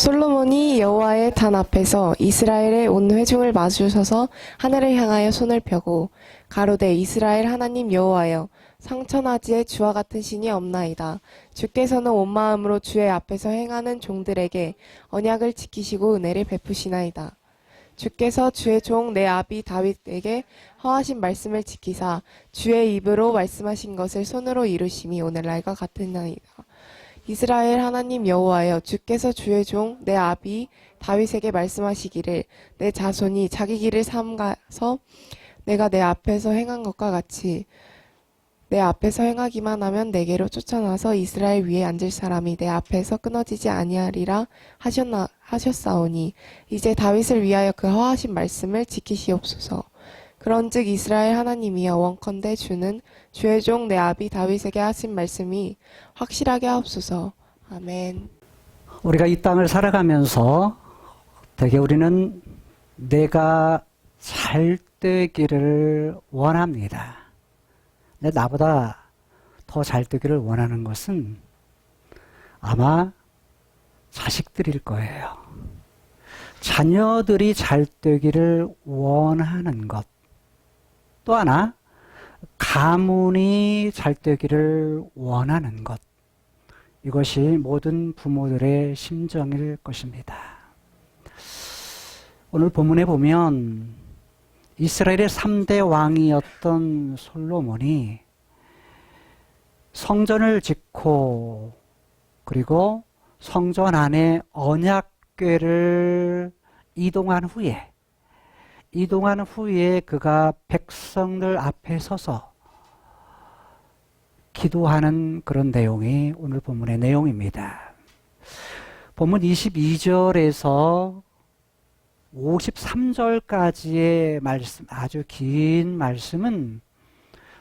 솔로몬이 여호와의坛 앞에서 이스라엘의 온 회중을 마주서서 하늘을 향하여 손을 펴고 가로되 이스라엘 하나님 여호와여 상천하지에 주와 같은 신이 없나이다. 주께서는 온 마음으로 주의 앞에서 행하는 종들에게 언약을 지키시고 은혜를 베푸시나이다. 주께서 주의 종 내 아비 다윗에게 허하신 말씀을 지키사 주의 입으로 말씀하신 것을 손으로 이루심이 오늘날과 같으나이다. 이스라엘 하나님 여호와여 주께서 주의 종 내 아비 다윗에게 말씀하시기를 내 자손이 자기 길을 삼가서 내가 내 앞에서 행한 것과 같이 내 앞에서 행하기만 하면 내게로 쫓아나서 이스라엘 위에 앉을 사람이 내 앞에서 끊어지지 아니하리라 하셨사오니 이제 다윗을 위하여 그 허하신 말씀을 지키시옵소서. 그런즉 이스라엘 하나님이여 원컨대 주는 주의 종 내 아비 다윗에게 하신 말씀이 확실하게 하옵소서. 아멘. 우리가 이 땅을 살아가면서 되게 우리는 내가 잘 되기를 원합니다. 근데 나보다 더 잘 되기를 원하는 것은 아마 자식들일 거예요. 자녀들이 잘 되기를 원하는 것. 또 하나, 가문이 잘 되기를 원하는 것. 이것이 모든 부모들의 심정일 것입니다. 오늘 본문에 보면 이스라엘의 3대 왕이었던 솔로몬이 성전을 짓고 그리고 성전 안에 언약궤를 이동한 후에 그가 백성들 앞에 서서 기도하는 그런 내용이 오늘 본문의 내용입니다. 본문 22절에서 53절까지의 말씀, 아주 긴 말씀은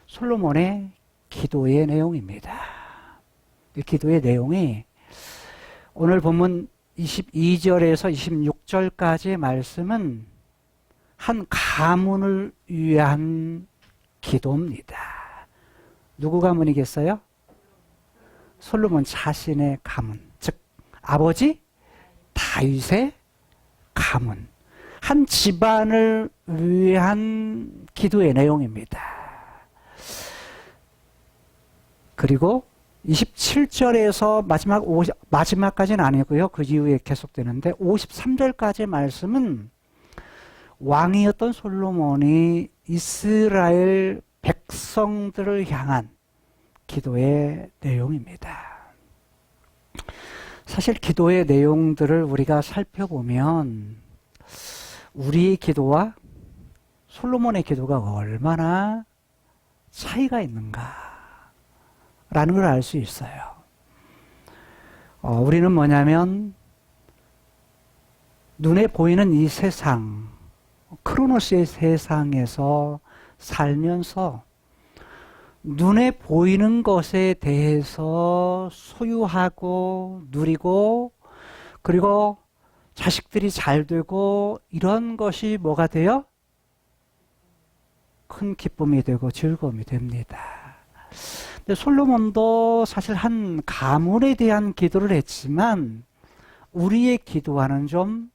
솔로몬의 기도의 내용입니다. 이 기도의 내용이 오늘 본문 22절에서 26절까지의 말씀은 한 가문을 위한 기도입니다. 누구 가문이겠어요? 솔로몬 자신의 가문, 즉 아버지 다윗의 가문, 한 집안을 위한 기도의 내용입니다. 그리고 27절에서 마지막까지는 아니고요. 그 이후에 계속되는데 53절까지의 말씀은 왕이었던 솔로몬이 이스라엘 백성들을 향한 기도의 내용입니다. 사실 기도의 내용들을 우리가 살펴보면 우리의 기도와 솔로몬의 기도가 얼마나 차이가 있는가 라는 걸 알 수 있어요. 우리는 뭐냐면 눈에 보이는 이 세상, 크로노스의 세상에서 살면서 눈에 보이는 것에 대해서 소유하고 누리고 그리고 자식들이 잘 되고 이런 것이 뭐가 돼요? 큰 기쁨이 되고 즐거움이 됩니다. 근데 솔로몬도 사실 한 가문에 대한 기도를 했지만 우리의 기도와는 좀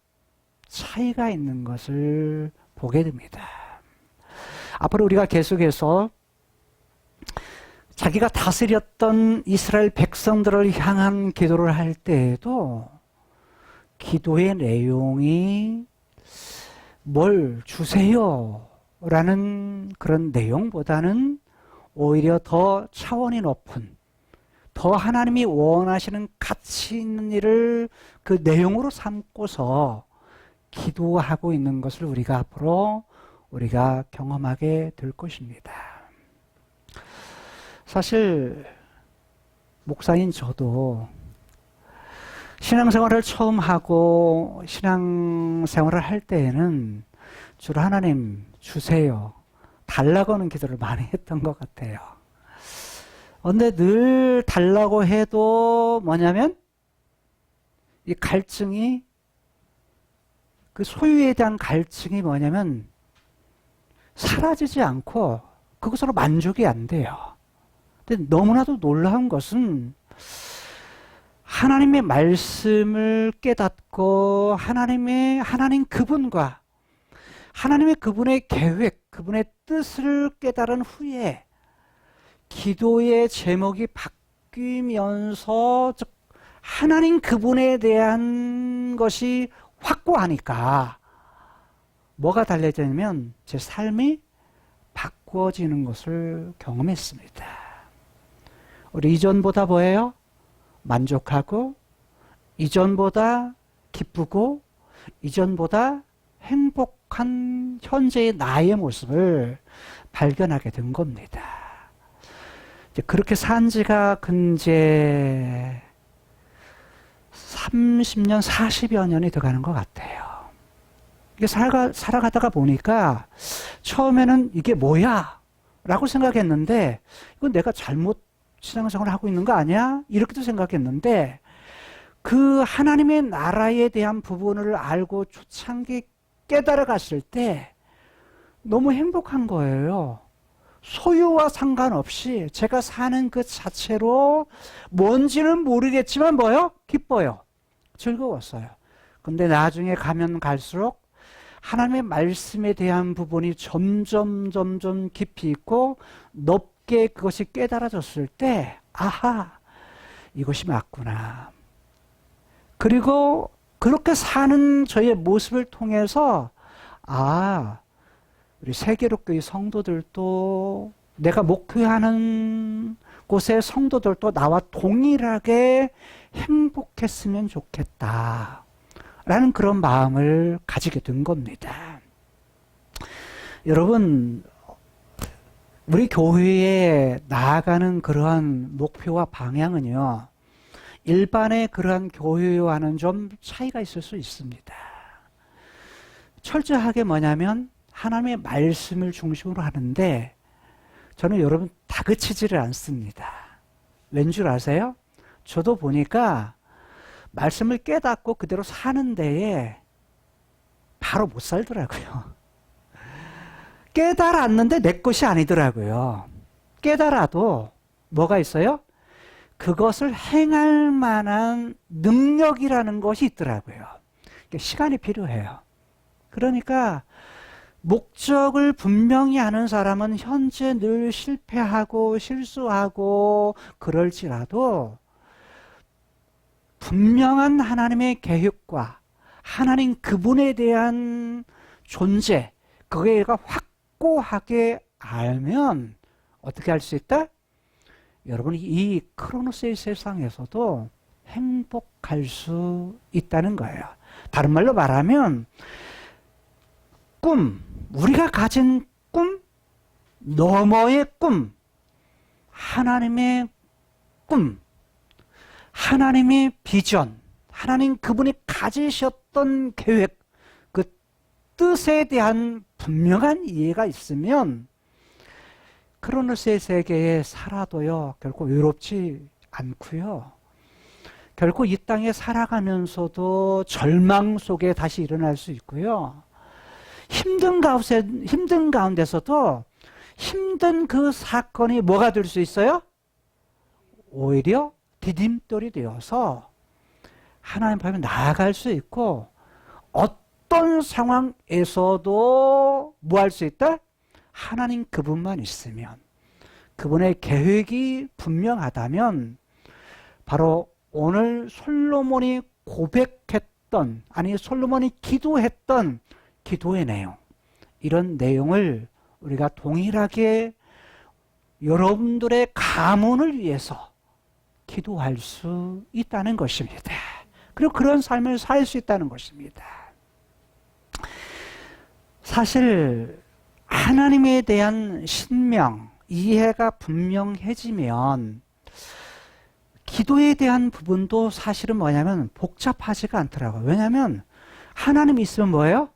차이가 있는 것을 보게 됩니다. 앞으로 우리가 계속해서 자기가 다스렸던 이스라엘 백성들을 향한 기도를 할 때에도 기도의 내용이 뭘 주세요 라는 그런 내용보다는 오히려 더 차원이 높은, 더 하나님이 원하시는 가치 있는 일을 그 내용으로 삼고서 기도하고 있는 것을 우리가 앞으로 우리가 경험하게 될 것입니다. 사실 목사인 저도 신앙생활을 처음 하고 신앙생활을 할 때에는 주로 하나님 주세요, 달라고 하는 기도를 많이 했던 것 같아요. 그런데 늘 달라고 해도 뭐냐면 이 갈증이, 그 소유에 대한 갈증이 뭐냐면 사라지지 않고 그것으로 만족이 안 돼요. 근데 너무나도 놀라운 것은 하나님의 말씀을 깨닫고 하나님 그분과 하나님의 그분의 계획, 그분의 뜻을 깨달은 후에 기도의 제목이 바뀌면서 즉 하나님 그분에 대한 것이 확고하니까 뭐가 달라지냐면 제 삶이 바꾸어지는 것을 경험했습니다. 우리 이전보다 뭐예요? 만족하고, 이전보다 기쁘고, 이전보다 행복한 현재의 나의 모습을 발견하게 된 겁니다. 이제 그렇게 산 지가 근제 30년, 40여 년이 돼가는 것 같아요. 이게 살아가다가 보니까 처음에는 이게 뭐야? 라고 생각했는데 이건 내가 잘못 신앙생활을 하고 있는 거 아니야? 이렇게도 생각했는데 그 하나님의 나라에 대한 부분을 알고 초창기 깨달아 갔을 때 너무 행복한 거예요. 소유와 상관없이 제가 사는 그 자체로 뭔지는 모르겠지만 뭐요? 기뻐요. 즐거웠어요. 근데 나중에 가면 갈수록 하나님의 말씀에 대한 부분이 점점 깊이 있고 높게 그것이 깨달아졌을 때 아하, 이것이 맞구나. 그리고 그렇게 사는 저의 모습을 통해서 우리 세계로교회 성도들도 내가 목회하는 곳의 성도들도 나와 동일하게 행복했으면 좋겠다 라는 그런 마음을 가지게 된 겁니다. 여러분, 우리 교회에 나아가는 그러한 목표와 방향은요, 일반의 그러한 교회와는 좀 차이가 있을 수 있습니다. 철저하게 뭐냐면 하나님의 말씀을 중심으로 하는데 저는 여러분 다그치지를 않습니다. 왠 줄 아세요? 저도 보니까 말씀을 깨닫고 그대로 사는 데에 바로 못 살더라고요. 깨달았는데 내 것이 아니더라고요. 깨달아도 뭐가 있어요? 그것을 행할 만한 능력이라는 것이 있더라고요. 시간이 필요해요. 그러니까 목적을 분명히 아는 사람은 현재 늘 실패하고 실수하고 그럴지라도 분명한 하나님의 계획과 하나님 그분에 대한 존재, 그게가 확고하게 알면 어떻게 할 수 있다? 여러분이 이 크로노스의 세상에서도 행복할 수 있다는 거예요. 다른 말로 말하면 꿈, 우리가 가진 꿈, 너머의 꿈, 하나님의 꿈, 하나님의 비전, 하나님 그분이 가지셨던 계획, 그 뜻에 대한 분명한 이해가 있으면 크로노스의 세계에 살아도요 결코 외롭지 않고요. 결코 이 땅에 살아가면서도 절망 속에 다시 일어날 수 있고요. 힘든 가운데서도 힘든 그 사건이 뭐가 될 수 있어요? 오히려 디딤돌이 되어서 하나님 앞에 나아갈 수 있고 어떤 상황에서도 뭐 할 수 있다? 하나님 그분만 있으면 그분의 계획이 분명하다면 바로 오늘 솔로몬이 고백했던 아니 솔로몬이 기도했던 기도의 내용 이런 내용을 우리가 동일하게 여러분들의 가문을 위해서 기도할 수 있다는 것입니다. 그리고 그런 삶을 살 수 있다는 것입니다. 사실 하나님에 대한 신명, 이해가 분명해지면 기도에 대한 부분도 사실은 뭐냐면 복잡하지가 않더라고요. 왜냐하면 하나님이 있으면 뭐예요?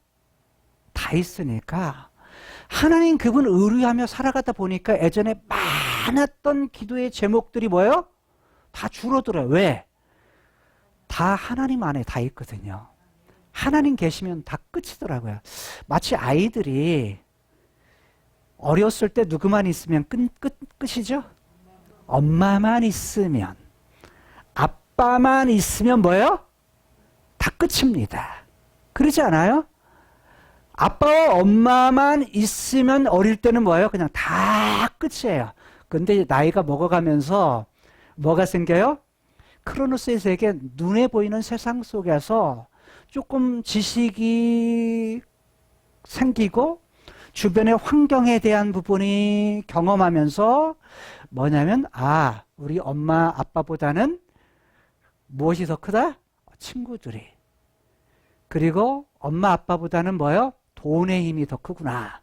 다 있으니까 하나님 그분 의뢰하며 살아가다 보니까 예전에 많았던 기도의 제목들이 뭐예요? 다 줄어들어요. 왜? 다 하나님 안에 다 있거든요. 하나님 계시면 다 끝이더라고요. 마치 아이들이 어렸을 때 누구만 있으면 끝이죠? 엄마만 있으면 아빠만 있으면 뭐예요? 다 끝입니다. 그러지 않아요? 아빠와 엄마만 있으면 어릴 때는 뭐예요? 그냥 다 끝이에요. 근데 나이가 먹어가면서 뭐가 생겨요? 크로노스의 세계, 눈에 보이는 세상 속에서 조금 지식이 생기고 주변의 환경에 대한 부분이 경험하면서 뭐냐면 우리 엄마 아빠보다는 무엇이 더 크다? 친구들이. 그리고 엄마 아빠보다는 뭐요? 돈의 힘이 더 크구나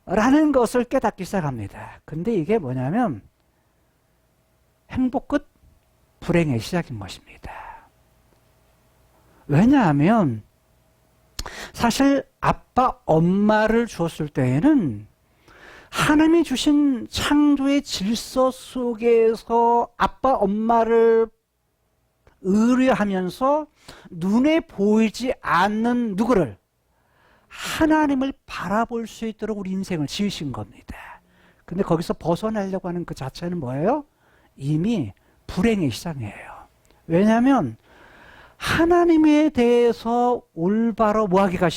라는 것을 깨닫기 시작합니다. 근데 이게 뭐냐면 행복 끝 불행의 시작인 것입니다. 왜냐하면 사실 아빠 엄마를 주었을 때에는 하나님이 주신 창조의 질서 속에서 아빠 엄마를 의뢰하면서 눈에 보이지 않는 누구를? 하나님을 바라볼 수 있도록 우리 인생을 지으신 겁니다. 근데 거기서 벗어나려고 하는 그 자체는 뭐예요? 이미 불행의 시작이에요. 왜냐하면 하나님에 대해서 올바로 뭐하기가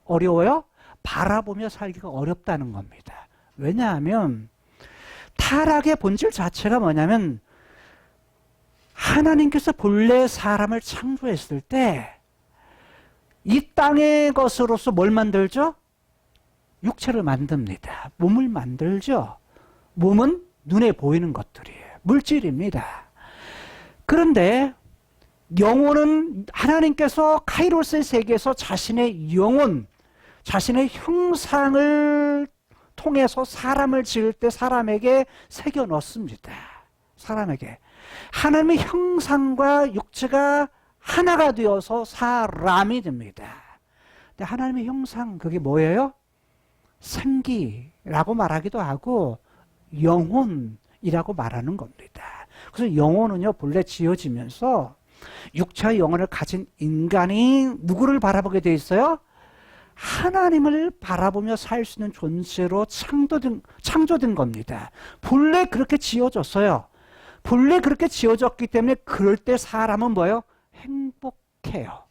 어려워요? 바라보며 살기가 어렵다는 겁니다. 왜냐하면 타락의 본질 자체가 뭐냐면 하나님께서 본래 사람을 창조했을 때 이 땅의 것으로서 뭘 만들죠? 육체를 만듭니다. 몸을 만들죠. 몸은 눈에 보이는 것들이에요. 물질입니다. 그런데 영혼은 하나님께서 카이로스의 세계에서 자신의 영혼, 자신의 형상을 통해서 사람을 지을 때 사람에게 새겨 넣습니다. 사람에게. 하나님의 형상과 육체가 하나가 되어서 사람이 됩니다. 근데 하나님의 형상, 그게 뭐예요? 생기라고 말하기도 하고 영혼이라고 말하는 겁니다. 그래서 영혼은요, 본래 지어지면서 육체와 영혼을 가진 인간이 누구를 바라보게 돼 있어요? 하나님을 바라보며 살 수 있는 존재로 창조된 겁니다. 본래 그렇게 지어졌어요. 본래 그렇게 지어졌기 때문에 그럴 때 사람은 뭐예요? 행복해요.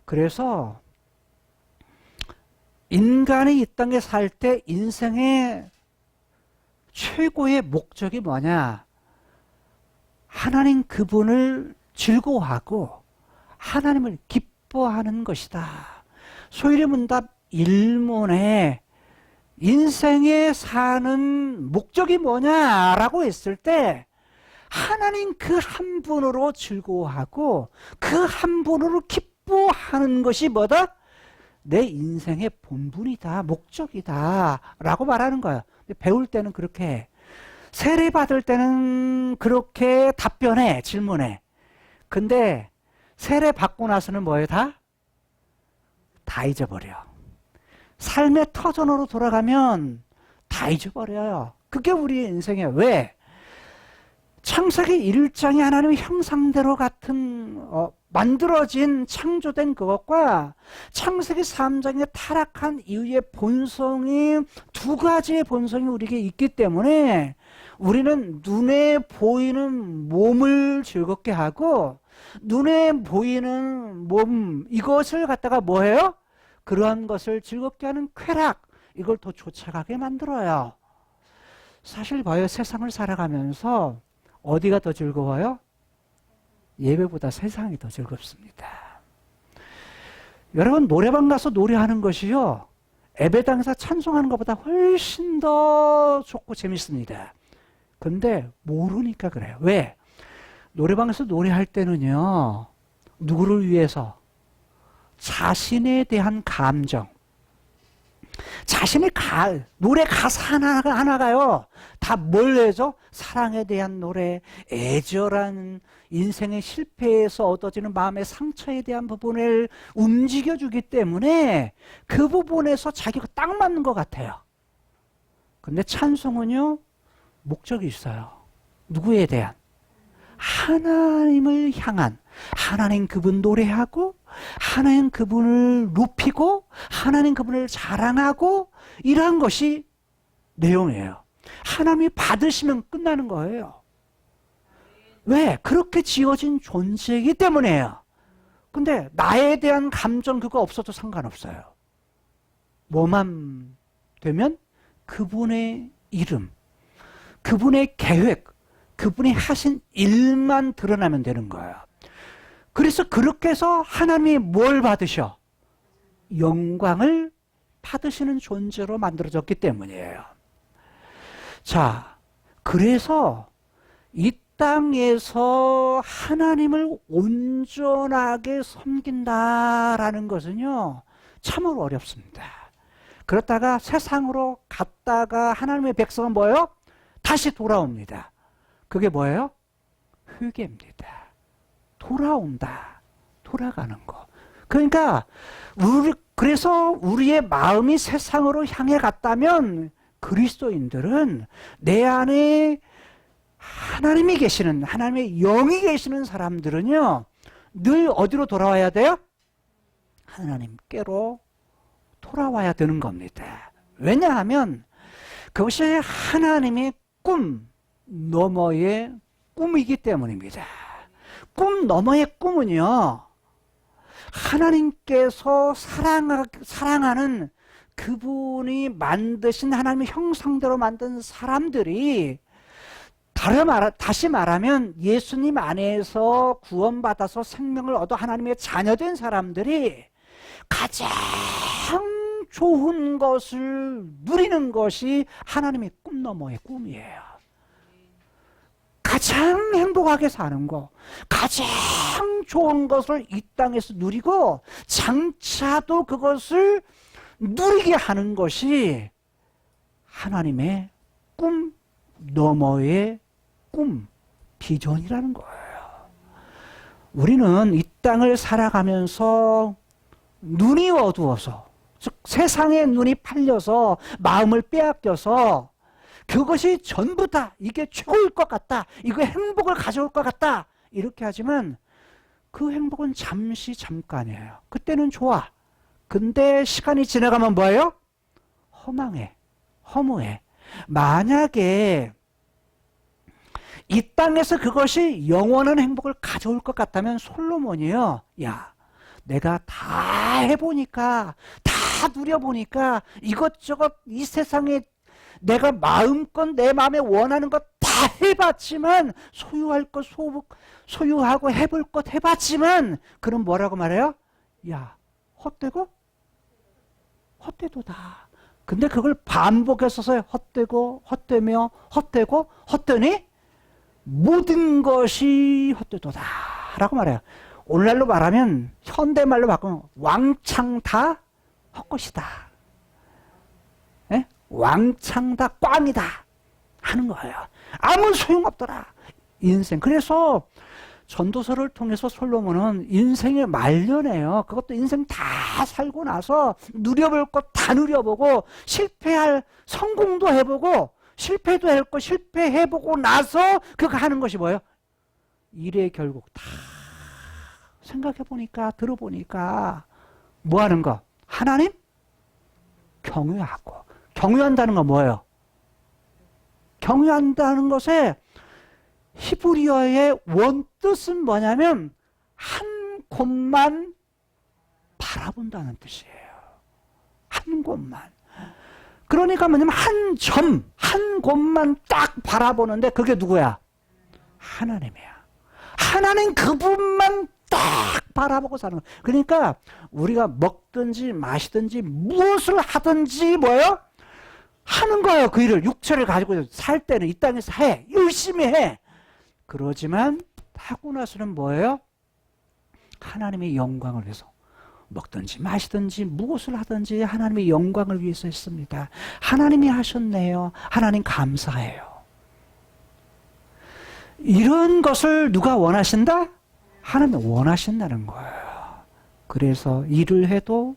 그래서 인간이 이 땅에 살 때 인생의 최고의 목적이 뭐냐? 하나님 그분을 즐거워하고 하나님을 기뻐하는 것이다. 소위 문답 1문에 인생에 사는 목적이 뭐냐라고 했을 때 하나님 그 한 분으로 즐거워하고 그 한 분으로 기뻐하는 것이 뭐다? 내 인생의 본분이다, 목적이다 라고 말하는 거예요. 배울 때는 그렇게, 세례 받을 때는 그렇게 답변해, 질문해. 근데 세례 받고 나서는 뭐예요? 다 잊어버려. 삶의 터전으로 돌아가면 다 잊어버려요. 그게 우리의 인생이에요. 왜? 창세기 1장이 하나님의 형상대로 같은 만들어진 창조된 그것과 창세기 3장의 타락한 이후의 본성이 두 가지의 본성이 우리에게 있기 때문에 우리는 눈에 보이는 몸을 즐겁게 하고 눈에 보이는 몸 이것을 갖다가 뭐해요? 그러한 것을 즐겁게 하는 쾌락 이걸 더 쫓아가게 만들어요. 사실 봐요. 세상을 살아가면서 어디가 더 즐거워요? 예배보다 세상이 더 즐겁습니다. 여러분 노래방 가서 노래하는 것이요 예배당에서 찬송하는 것보다 훨씬 더 좋고 재밌습니다. 근데 모르니까 그래요. 왜? 노래방에서 노래할 때는요 누구를 위해서? 자신에 대한 감정, 자신의 노래 가사 하나가요 다 뭘 내죠? 사랑에 대한 노래, 애절한 인생의 실패에서 얻어지는 마음의 상처에 대한 부분을 움직여주기 때문에 그 부분에서 자기가 딱 맞는 것 같아요. 근데 찬송은요 목적이 있어요. 누구에 대한? 하나님을 향한, 하나님 그분 노래하고 하나님 그분을 높이고 하나님 그분을 자랑하고 이러한 것이 내용이에요. 하나님이 받으시면 끝나는 거예요. 왜? 그렇게 지어진 존재이기 때문이에요. 근데 나에 대한 감정 그거 없어도 상관없어요. 뭐만 되면 그분의 이름, 그분의 계획, 그분이 하신 일만 드러나면 되는 거예요. 그래서 그렇게 해서 하나님이 뭘 받으셔? 영광을 받으시는 존재로 만들어졌기 때문이에요. 자, 그래서 이 땅에서 하나님을 온전하게 섬긴다라는 것은요, 참으로 어렵습니다. 그렇다가 세상으로 갔다가 하나님의 백성은 뭐예요? 다시 돌아옵니다. 그게 뭐예요? 회개입니다. 돌아온다. 돌아가는 거. 그러니까 그래서 우리의 마음이 세상으로 향해 갔다면 그리스도인들은 내 안에 하나님이 계시는, 하나님의 영이 계시는 사람들은요, 늘 어디로 돌아와야 돼요? 하나님께로 돌아와야 되는 겁니다. 왜냐하면 그것이 하나님의 꿈 너머의 꿈이기 때문입니다. 꿈 너머의 꿈은요, 하나님께서 사랑하는 그분이 만드신 하나님의 형상대로 만든 사람들이 다시 말하면 예수님 안에서 구원받아서 생명을 얻어 하나님의 자녀된 사람들이 가장 좋은 것을 누리는 것이 하나님의 꿈 너머의 꿈이에요. 가장 행복하게 사는 거, 가장 좋은 것을 이 땅에서 누리고 장차도 그것을 누리게 하는 것이 하나님의 꿈 너머의 꿈, 비전이라는 거예요. 우리는 이 땅을 살아가면서 눈이 어두워서, 즉 세상의 눈이 팔려서 마음을 빼앗겨서 그것이 전부다, 이게 최고일 것 같다, 이거 행복을 가져올 것 같다, 이렇게 하지만 그 행복은 잠시 잠깐이에요. 그때는 좋아. 근데 시간이 지나가면 뭐예요? 허망해, 허무해. 만약에 이 땅에서 그것이 영원한 행복을 가져올 것 같다면 솔로몬이요, 야, 내가 다 해보니까, 다 누려보니까 이것저것 이 세상에 내가 마음껏 내 마음에 원하는 것 다 해봤지만, 소유할 것 소유하고 해볼 것 해봤지만, 그럼 뭐라고 말해요? 야, 헛되고 헛되도다. 근데 그걸 반복해서 헛되고 헛되며 헛되고 헛되니 모든 것이 헛되도다 라고 말해요. 오늘날로 말하면, 현대말로 바꾸면 왕창 다 헛것이다. 예? 왕창 다 꽝이다 하는 거예요. 아무 소용없더라 인생. 그래서 전도서를 통해서 솔로몬은 인생의 말년에요, 그것도 인생 다 살고 나서 누려볼 것 다 누려보고, 실패할 성공도 해보고 실패도 했고 실패해보고 나서 그거 하는 것이 뭐예요? 일의 결국 다 생각해보니까, 들어보니까 뭐 하는 거? 하나님 경외하고. 경외한다는 건 뭐예요? 경외한다는 것에 히브리어의 원뜻은 뭐냐면 한 곳만 바라본다는 뜻이에요. 한 곳만. 그러니까 뭐냐면 한 곳만 딱 바라보는데 그게 누구야? 하나님이야. 하나님 그분만 딱 바라보고 사는 거예요. 그러니까 우리가 먹든지 마시든지 무엇을 하든지 뭐예요? 하는 거예요. 그 일을, 육체를 가지고 살 때는 이 땅에서 해. 열심히 해. 그러지만 하고 나서는 뭐예요? 하나님의 영광을 위해서 먹든지 마시든지 무엇을 하든지 하나님의 영광을 위해서 했습니다. 하나님이 하셨네요. 하나님 감사해요. 이런 것을 누가 원하신다? 하나님이 원하신다는 거예요. 그래서 일을 해도,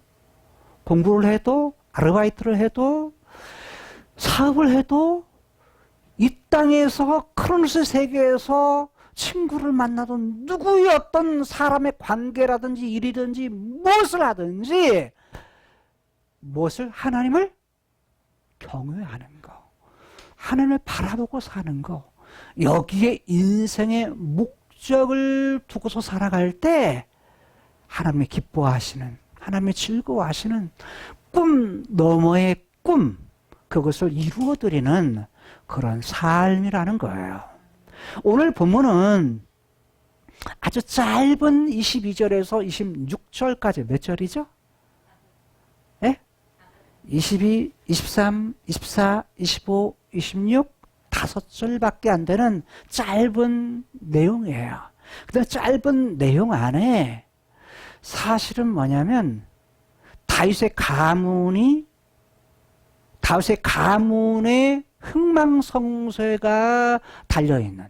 공부를 해도, 아르바이트를 해도, 사업을 해도, 이 땅에서 크로노스 세계에서 친구를 만나도 누구의 어떤 사람의 관계라든지 일이든지 무엇을 하든지 무엇을? 하나님을 경외하는 거, 하나님을 바라보고 사는 거, 여기에 인생의 목적을 두고서 살아갈 때 하나님이 기뻐하시는, 하나님이 즐거워하시는 꿈 너머의 꿈, 그것을 이루어드리는 그런 삶이라는 거예요. 오늘 본문은 아주 짧은 22절에서 26절까지 몇 절이죠? 예? 22, 23, 24, 25, 26, 5절밖에 안 되는 짧은 내용이에요. 근데 짧은 내용 안에 사실은 뭐냐면 다윗의 가문의 흥망성쇠가 달려있는,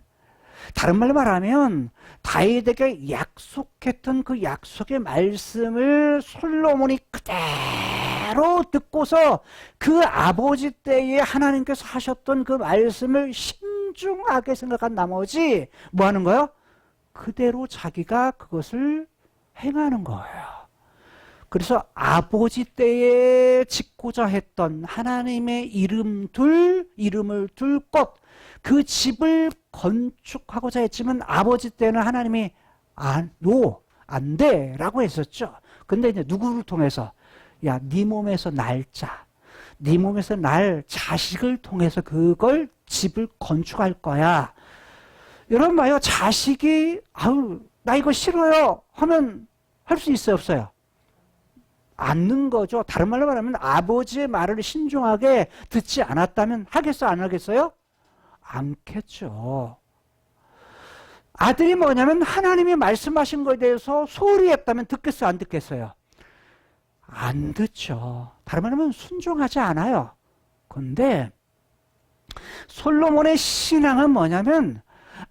다른 말로 말하면 다윗에게 약속했던 그 약속의 말씀을 솔로몬이 그대로 듣고서 그 아버지 때에 하나님께서 하셨던 그 말씀을 신중하게 생각한 나머지 뭐 하는 거예요? 그대로 자기가 그것을 행하는 거예요. 그래서 아버지 때에 짓고자 했던 하나님의 이름을 둘 곳, 그 집을 건축하고자 했지만 아버지 때는 하나님이 안 돼 라고 했었죠. 근데 이제 누구를 통해서, 야, 네 몸에서 날자, 네 몸에서 날 자식을 통해서 그걸 집을 건축할 거야. 여러분 봐요. 자식이 아우 나 이거 싫어요 하면 할 수 있어요, 없어요? 않는 거죠. 다른 말로 말하면 아버지의 말을 신중하게 듣지 않았다면 하겠어요, 안 하겠어요? 않겠죠. 아들이 뭐냐면 하나님이 말씀하신 것에 대해서 소홀히 했다면 듣겠어요, 안 듣겠어요? 안 듣죠. 다른 말로 하면 순종하지 않아요. 그런데 솔로몬의 신앙은 뭐냐면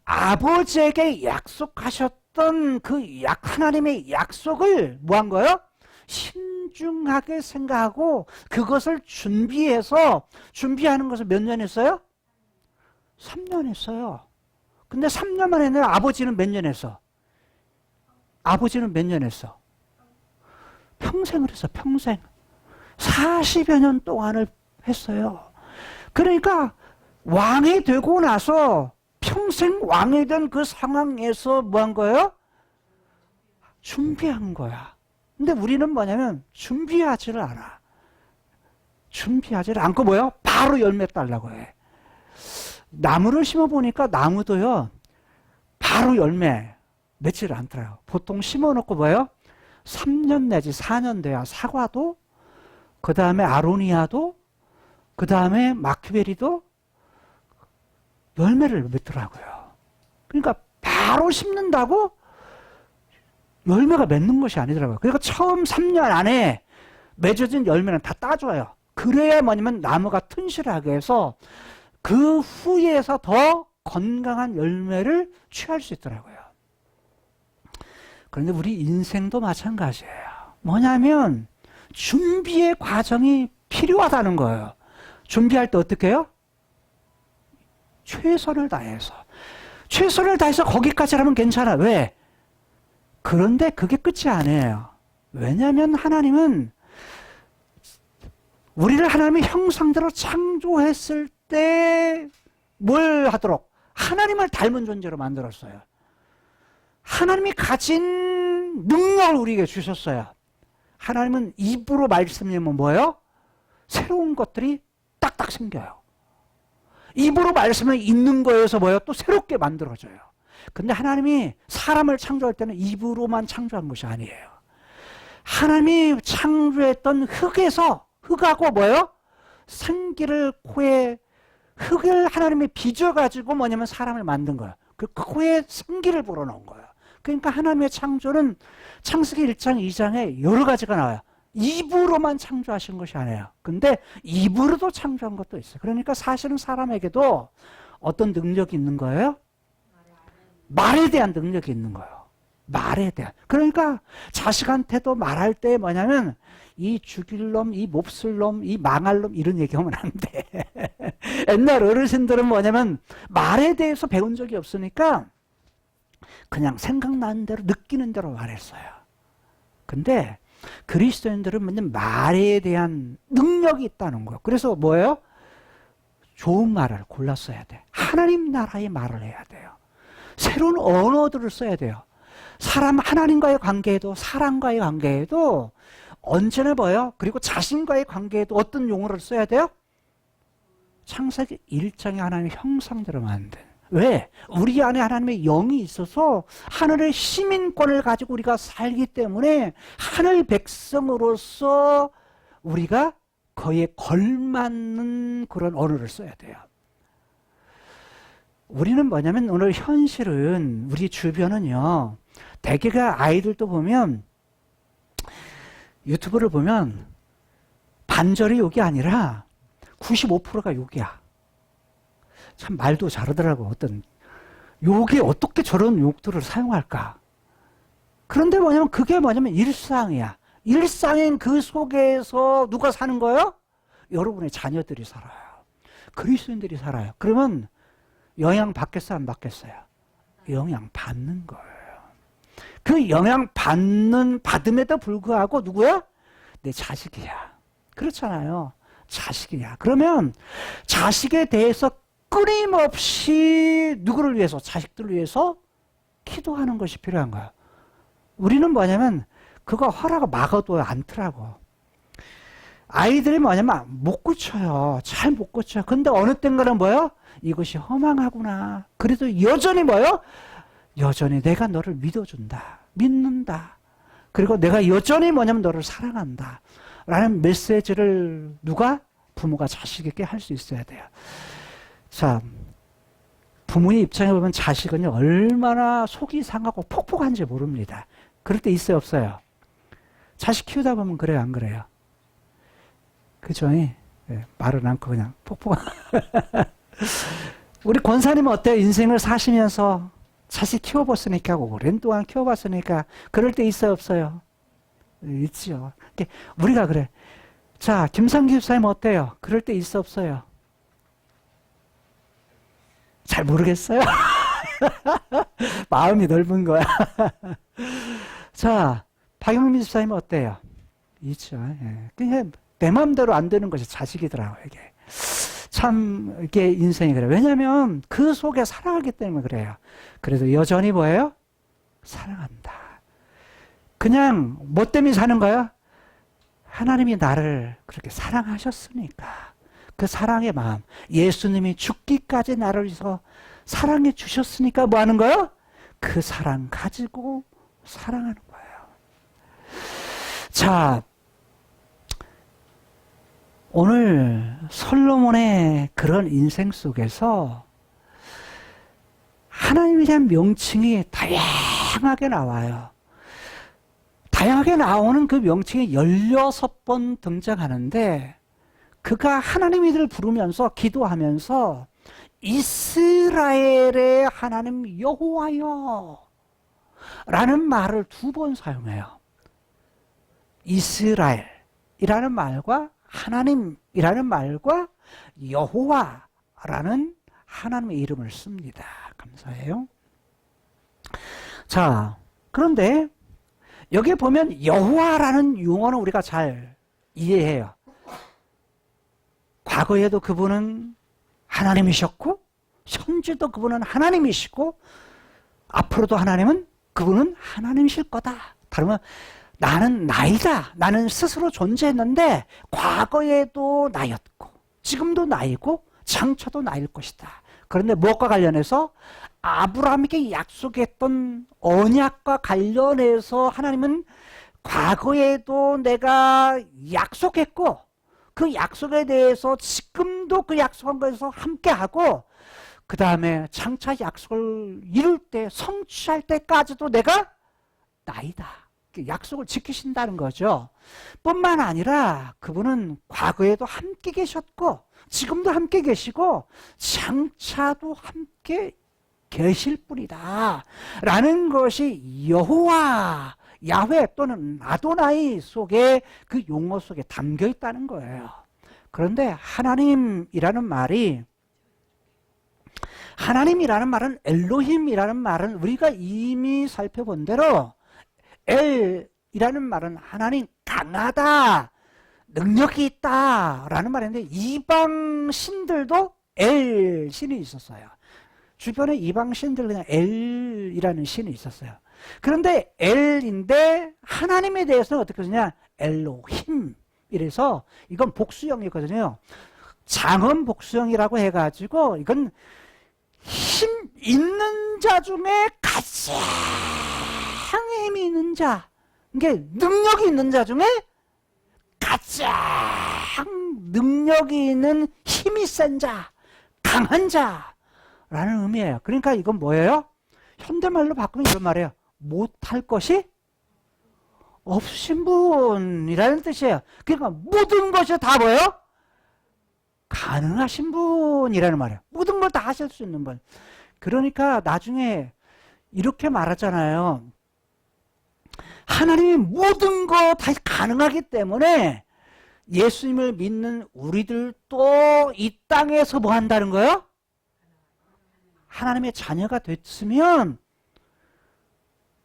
아버지에게 약속하셨던 그 하나님의 약속을 뭐 한 거예요? 신중하게 생각하고 그것을 준비하는 것을 몇 년 했어요? 3년 했어요. 근데 3년 만에 했는데 아버지는 몇 년 했어? 아버지는 몇 년 했어? 평생을 했어, 평생. 40여 년 동안을 했어요. 그러니까 왕이 되고 나서 평생 왕이 된 그 상황에서 뭐 한 거예요? 준비한 거야. 근데 우리는 뭐냐면 준비하지를 않아. 준비하지를 않고 뭐요? 바로 열매 따려고 해. 나무를 심어보니까 나무도요, 바로 열매 맺지를 않더라고요. 보통 심어놓고 뭐예요? 3년 내지 4년 돼야 사과도, 그 다음에 아로니아도, 그 다음에 마키베리도 열매를 맺더라고요. 그러니까 바로 심는다고 열매가 맺는 것이 아니더라고요. 그러니까 처음 3년 안에 맺어진 열매는 다 따줘요. 그래야 뭐냐면 나무가 튼실하게 해서 그 후에서 더 건강한 열매를 취할 수 있더라고요. 그런데 우리 인생도 마찬가지예요. 뭐냐면 준비의 과정이 필요하다는 거예요. 준비할 때 어떻게 해요? 최선을 다해서. 최선을 다해서 거기까지 하면 괜찮아. 왜? 그런데 그게 끝이 아니에요. 왜냐하면 하나님은 우리를 하나님의 형상대로 창조했을 때 뭘 하도록? 하나님을 닮은 존재로 만들었어요. 하나님이 가진 능력을 우리에게 주셨어요. 하나님은 입으로 말씀하면 뭐예요? 새로운 것들이 딱딱 생겨요. 입으로 말씀을 있는 거에서 뭐예요? 또 새롭게 만들어져요. 근데 하나님이 사람을 창조할 때는 입으로만 창조한 것이 아니에요. 하나님이 창조했던 흙하고 뭐예요? 생기를 코에, 흙을 하나님이 빚어가지고 뭐냐면 사람을 만든 거예요. 그 코에 생기를 불어넣은 거예요. 그러니까 하나님의 창조는 창세기 1장, 2장에 여러 가지가 나와요. 입으로만 창조하신 것이 아니에요. 근데 입으로도 창조한 것도 있어요. 그러니까 사실은 사람에게도 어떤 능력이 있는 거예요? 말에 대한 능력이 있는 거예요. 말에 대한. 그러니까 자식한테도 말할 때 뭐냐면 이 죽일 놈, 이 몹쓸 놈, 이 망할 놈 이런 얘기하면 안 돼. 옛날 어르신들은 뭐냐면 말에 대해서 배운 적이 없으니까 그냥 생각나는 대로 느끼는 대로 말했어요. 근데 그리스도인들은 뭐냐면 말에 대한 능력이 있다는 거예요. 그래서 뭐예요? 좋은 말을 골라 써야 돼. 하나님 나라의 말을 해야 돼요. 새로운 언어들을 써야 돼요. 사람 하나님과의 관계에도 사람과의 관계에도 언제나 뭐예요? 그리고 자신과의 관계에도 어떤 용어를 써야 돼요? 창세기 1장에 하나님의 형상대로 만든. 왜? 우리 안에 하나님의 영이 있어서 하늘의 시민권을 가지고 우리가 살기 때문에 하늘 백성으로서 우리가 거기에 걸맞는 그런 언어를 써야 돼요. 우리는 뭐냐면 오늘 현실은 우리 주변은요, 대개가 아이들도 보면 유튜브를 보면 반절이 욕이 아니라 95%가 욕이야. 참 말도 잘하더라고. 어떤 욕이 어떻게 저런 욕들을 사용할까? 그런데 뭐냐면 그게 뭐냐면 일상이야. 일상인 그 속에서 누가 사는 거예요? 여러분의 자녀들이 살아요. 그리스도인들이 살아요. 그러면 영향 받겠어요, 안 받겠어요? 영향 받는 거예요. 그 영향 받음에도 불구하고 누구야? 내 자식이야. 그렇잖아요. 자식이야. 그러면 자식에 대해서 끊임없이 누구를 위해서? 자식들을 위해서 기도하는 것이 필요한 거야. 우리는 뭐냐면 그거 허락을 막아도 않더라고. 아이들이 뭐냐면 못 고쳐요. 잘 못 고쳐요. 근데 어느 땐가는 뭐예요? 이것이 허망하구나. 그래도 여전히 뭐예요? 여전히 내가 너를 믿어준다. 믿는다. 그리고 내가 여전히 뭐냐면 너를 사랑한다. 라는 메시지를 누가? 부모가 자식에게 할 수 있어야 돼요. 자, 부모의 입장에 보면 자식은요, 얼마나 속이 상하고 폭폭한지 모릅니다. 그럴 때 있어요, 없어요? 자식 키우다 보면 그래요, 안 그래요? 그죠? 예, 말은 않고 그냥 폭폭한. 우리 권사님은 어때요? 인생을 사시면서 자식 키워봤으니까, 오랜 동안 키워봤으니까, 그럴 때 있어요, 없어요? 있죠. 우리가 그래. 자, 김상기 집사님 어때요? 그럴 때 있어, 없어요? 잘 모르겠어요? 마음이 넓은 거야. 자, 박영민 집사님은 어때요? 있죠. 예. 그냥 내 마음대로 안 되는 것이 자식이더라고요, 이게. 참, 이게 인생이 그래요. 왜냐면 그 속에 살아가기 때문에 그래요. 그래도 여전히 뭐예요? 사랑한다. 그냥 뭐 때문에 사는 거야? 하나님이 나를 그렇게 사랑하셨으니까. 그 사랑의 마음. 예수님이 죽기까지 나를 위해서 사랑해 주셨으니까 뭐 하는 거예요? 그 사랑 가지고 사랑하는 거예요. 자, 오늘 솔로몬의 그런 인생 속에서 하나님에 대한 명칭이 다양하게 나와요. 다양하게 나오는 그 명칭이 16번 등장하는데 그가 하나님이를 부르면서 기도하면서 이스라엘의 하나님 여호와여 라는 말을 2번 사용해요. 이스라엘이라는 말과 하나님이라는 말과 여호와라는 하나님의 이름을 씁니다. 감사해요. 자, 그런데 여기에 보면 여호와라는 용어는 우리가 잘 이해해요. 과거에도 그분은 하나님이셨고 현재도 그분은 하나님이시고 앞으로도 그분은 하나님이실 거다. 다르면 나는 나이다. 나는 스스로 존재했는데 과거에도 나였고 지금도 나이고 장차도 나일 것이다. 그런데 무엇과 관련해서 아브라함에게 약속했던 언약과 관련해서 하나님은 과거에도 내가 약속했고 그 약속에 대해서 지금도 그 약속한 것에서 함께하고 그 다음에 장차 약속을 이룰 때 성취할 때까지도 내가 나이다. 약속을 지키신다는 거죠. 뿐만 아니라 그분은 과거에도 함께 계셨고 지금도 함께 계시고 장차도 함께 계실 뿐이다 라는 것이 여호와 야훼 또는 아도나이 속에 그 용어 속에 담겨 있다는 거예요. 그런데 하나님이라는 말은 엘로힘이라는 말은 우리가 이미 살펴본 대로 엘이라는 말은 하나님 강하다, 능력이 있다 라는 말인데 이방 신들도 엘 신이 있었어요. 주변에 이방 신들 그냥 엘이라는 신이 있었어요. 그런데 엘인데 하나님에 대해서는 어떻게 쓰냐? 엘로힘. 이래서 이건 복수형이거든요. 장엄 복수형이라고 해가지고 이건 힘 있는 자 중에 가장 힘이 있는 자, 이게 능력이 있는 자 중에 가장 능력이 있는 힘이 센 자, 강한 자라는 의미예요. 그러니까 이건 뭐예요? 현대말로 바꾸면 이런 말이에요. 못할 것이 없으신 분이라는 뜻이에요. 그러니까 모든 것이 다 뭐예요? 가능하신 분이라는 말이에요. 모든 걸 다 하실 수 있는 분. 그러니까 나중에 이렇게 말하잖아요. 하나님이 모든 거 다 가능하기 때문에 예수님을 믿는 우리들도 이 땅에서 뭐 한다는 거예요? 하나님의 자녀가 됐으면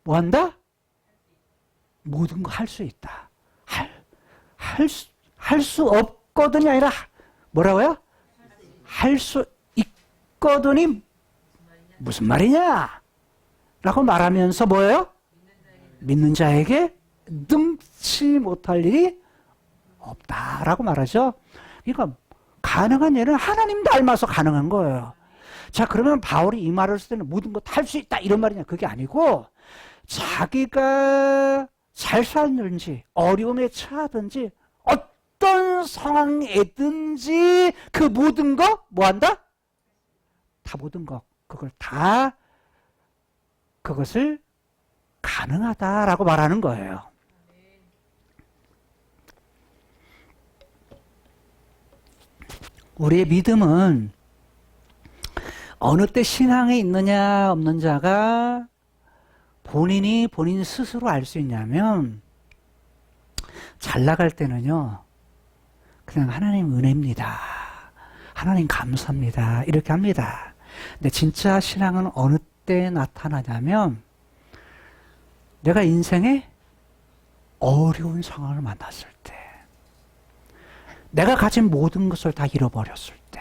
뭐 한다? 모든 거 할 수 있다. 할 수 없거든이 아니라 뭐라고요? 할 수 있거든이 무슨 말이냐? 라고 말하면서 뭐예요? 믿는 자에게 능치 못할 일이 없다라고 말하죠. 그러니까 가능한 일은 하나님 닮아서 가능한 거예요. 자, 그러면 바울이 이 말을 쓸 때는 모든 것 할 수 있다 이런 말이냐? 그게 아니고 자기가 잘 살든지 어려움에 처하든지 어떤 상황이든지 그 모든 거 뭐 한다? 다 모든 것 그것을 가능하다라고 말하는 거예요. 우리의 믿음은 어느 때 신앙에 있느냐 없는 자가 본인 스스로 알 수 있냐면 잘 나갈 때는요 그냥 하나님 은혜입니다. 하나님 감사합니다. 이렇게 합니다. 근데 진짜 신앙은 어느 때 나타나냐면 내가 인생에 어려운 상황을 만났을 때, 내가 가진 모든 것을 다 잃어버렸을 때,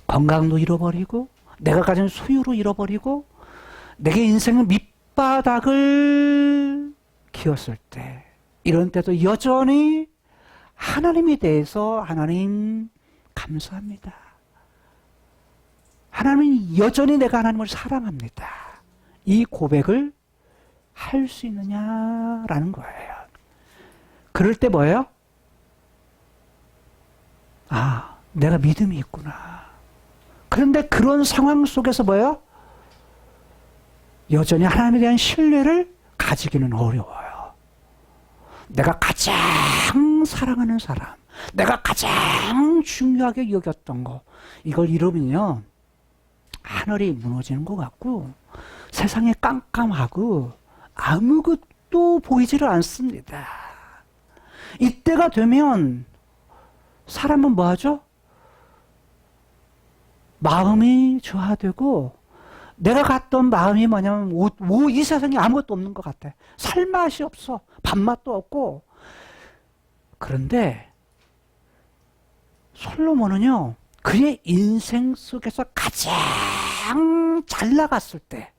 건강도 잃어버리고 내가 가진 소유로 잃어버리고 내게 인생의 밑바닥을 기었을 때, 이런 때도 여전히 하나님에 대해서 하나님 감사합니다. 하나님이 여전히 내가 하나님을 사랑합니다. 이 고백을 할 수 있느냐라는 거예요. 그럴 때 뭐예요? 아, 내가 믿음이 있구나. 그런데 그런 상황 속에서 뭐예요? 여전히 하나님에 대한 신뢰를 가지기는 어려워요. 내가 가장 사랑하는 사람, 내가 가장 중요하게 여겼던 거, 이걸 잃으면요 하늘이 무너지는 것 같고 세상이 깜깜하고 아무것도 보이지를 않습니다. 이때가 되면 사람은 뭐 하죠? 마음이 저하되고 내가 갖던 마음이 뭐냐면 이 세상에 아무것도 없는 것 같아. 살맛이 없어. 밥맛도 없고. 그런데 솔로몬은요 그의 인생 속에서 가장 잘 나갔을 때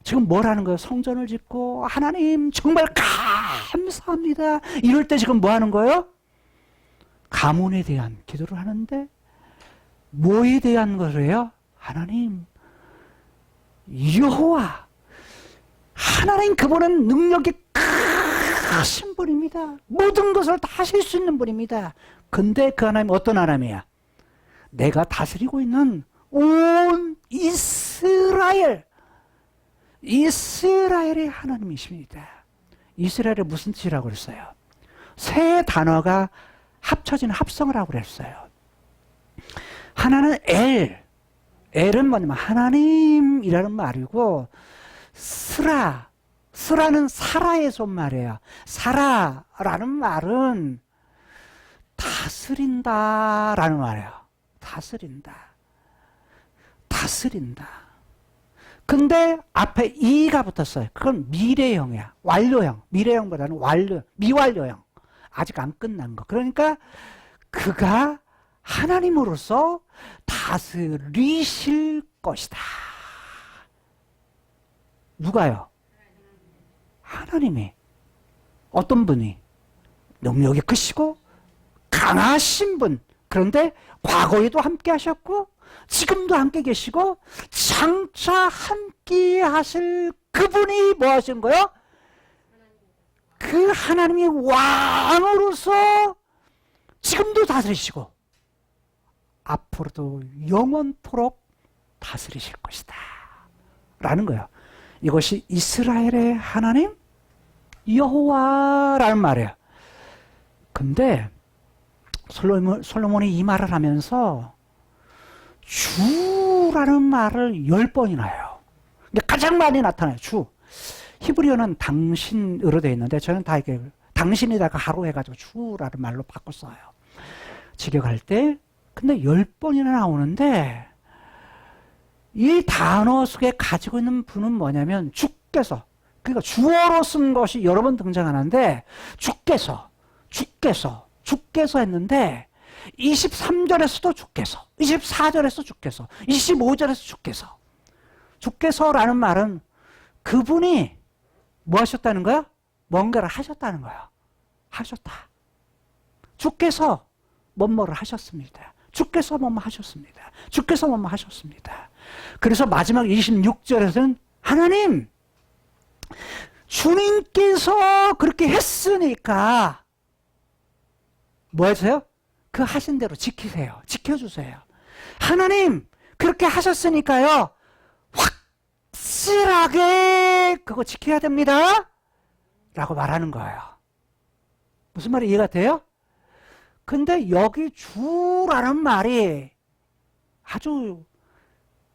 지금 뭘 하는 거예요? 성전을 짓고 하나님 정말 감사합니다. 이럴 때 지금 뭐 하는 거예요? 가문에 대한 기도를 하는데 뭐에 대한 거예요? 하나님 여호와 하나님 그분은 능력이 크신 분입니다. 모든 것을 다 하실 수 있는 분입니다. 근데 그 하나님 어떤 하나님이야? 내가 다스리고 있는 온 이스라엘의 하나님이십니다. 이스라엘에 무슨 뜻이라고 그랬어요? 세 단어가 합쳐진 합성을 하고 그랬어요. 하나는 엘은 뭐냐면 하나님이라는 말이고, 스라는 사라의 손말이에요. 사라라는 말은 다스린다라는 말이에요. 다스린다. 근데 앞에 이가 붙었어요. 그건 미래형이야. 완료형. 미래형보다는 미완료형. 아직 안 끝난 거. 그러니까 그가 하나님으로서 다스리실 것이다. 누가요? 하나님이. 어떤 분이? 능력이 크시고 강하신 분. 그런데 과거에도 함께 하셨고 지금도 함께 계시고 장차 함께 하실 그분이 뭐 하신 거예요? 그 하나님이 왕으로서 지금도 다스리시고 앞으로도 영원토록 다스리실 것이다 라는 거예요. 이것이 이스라엘의 하나님 여호와라는 말이에요. 근데 솔로몬이 이 말을 하면서 주라는 말을 10번이나 해요. 근데 가장 많이 나타나요. 주. 히브리어는 당신으로 되어 있는데 저는 다 이게 당신이다가 하루 해가지고 주라는 말로 바꿔 써요. 직역할 때. 근데 10번이나 나오는데 이 단어 속에 가지고 있는 분은 뭐냐면 주께서, 그러니까 주어로 쓴 것이 여러 번 등장하는데 주께서 했는데 23절에서도 주께서, 24절에서 주께서, 25절에서 주께서라는 말은 그분이 뭐 하셨다는 거야? 뭔가를 하셨다는 거야. 하셨다. 주께서 뭐뭐를 하셨습니다. 주께서 뭐뭐 하셨습니다. 주께서 뭐뭐 하셨습니다. 그래서 마지막 26절에서는 하나님, 주님께서 그렇게 했으니까 뭐 하세요? 그 하신 대로 지키세요. 지켜주세요. 하나님, 그렇게 하셨으니까요. 확실하게 그거 지켜야 됩니다. 라고 말하는 거예요. 무슨 말이 이해가 돼요? 근데 여기 주라는 말이 아주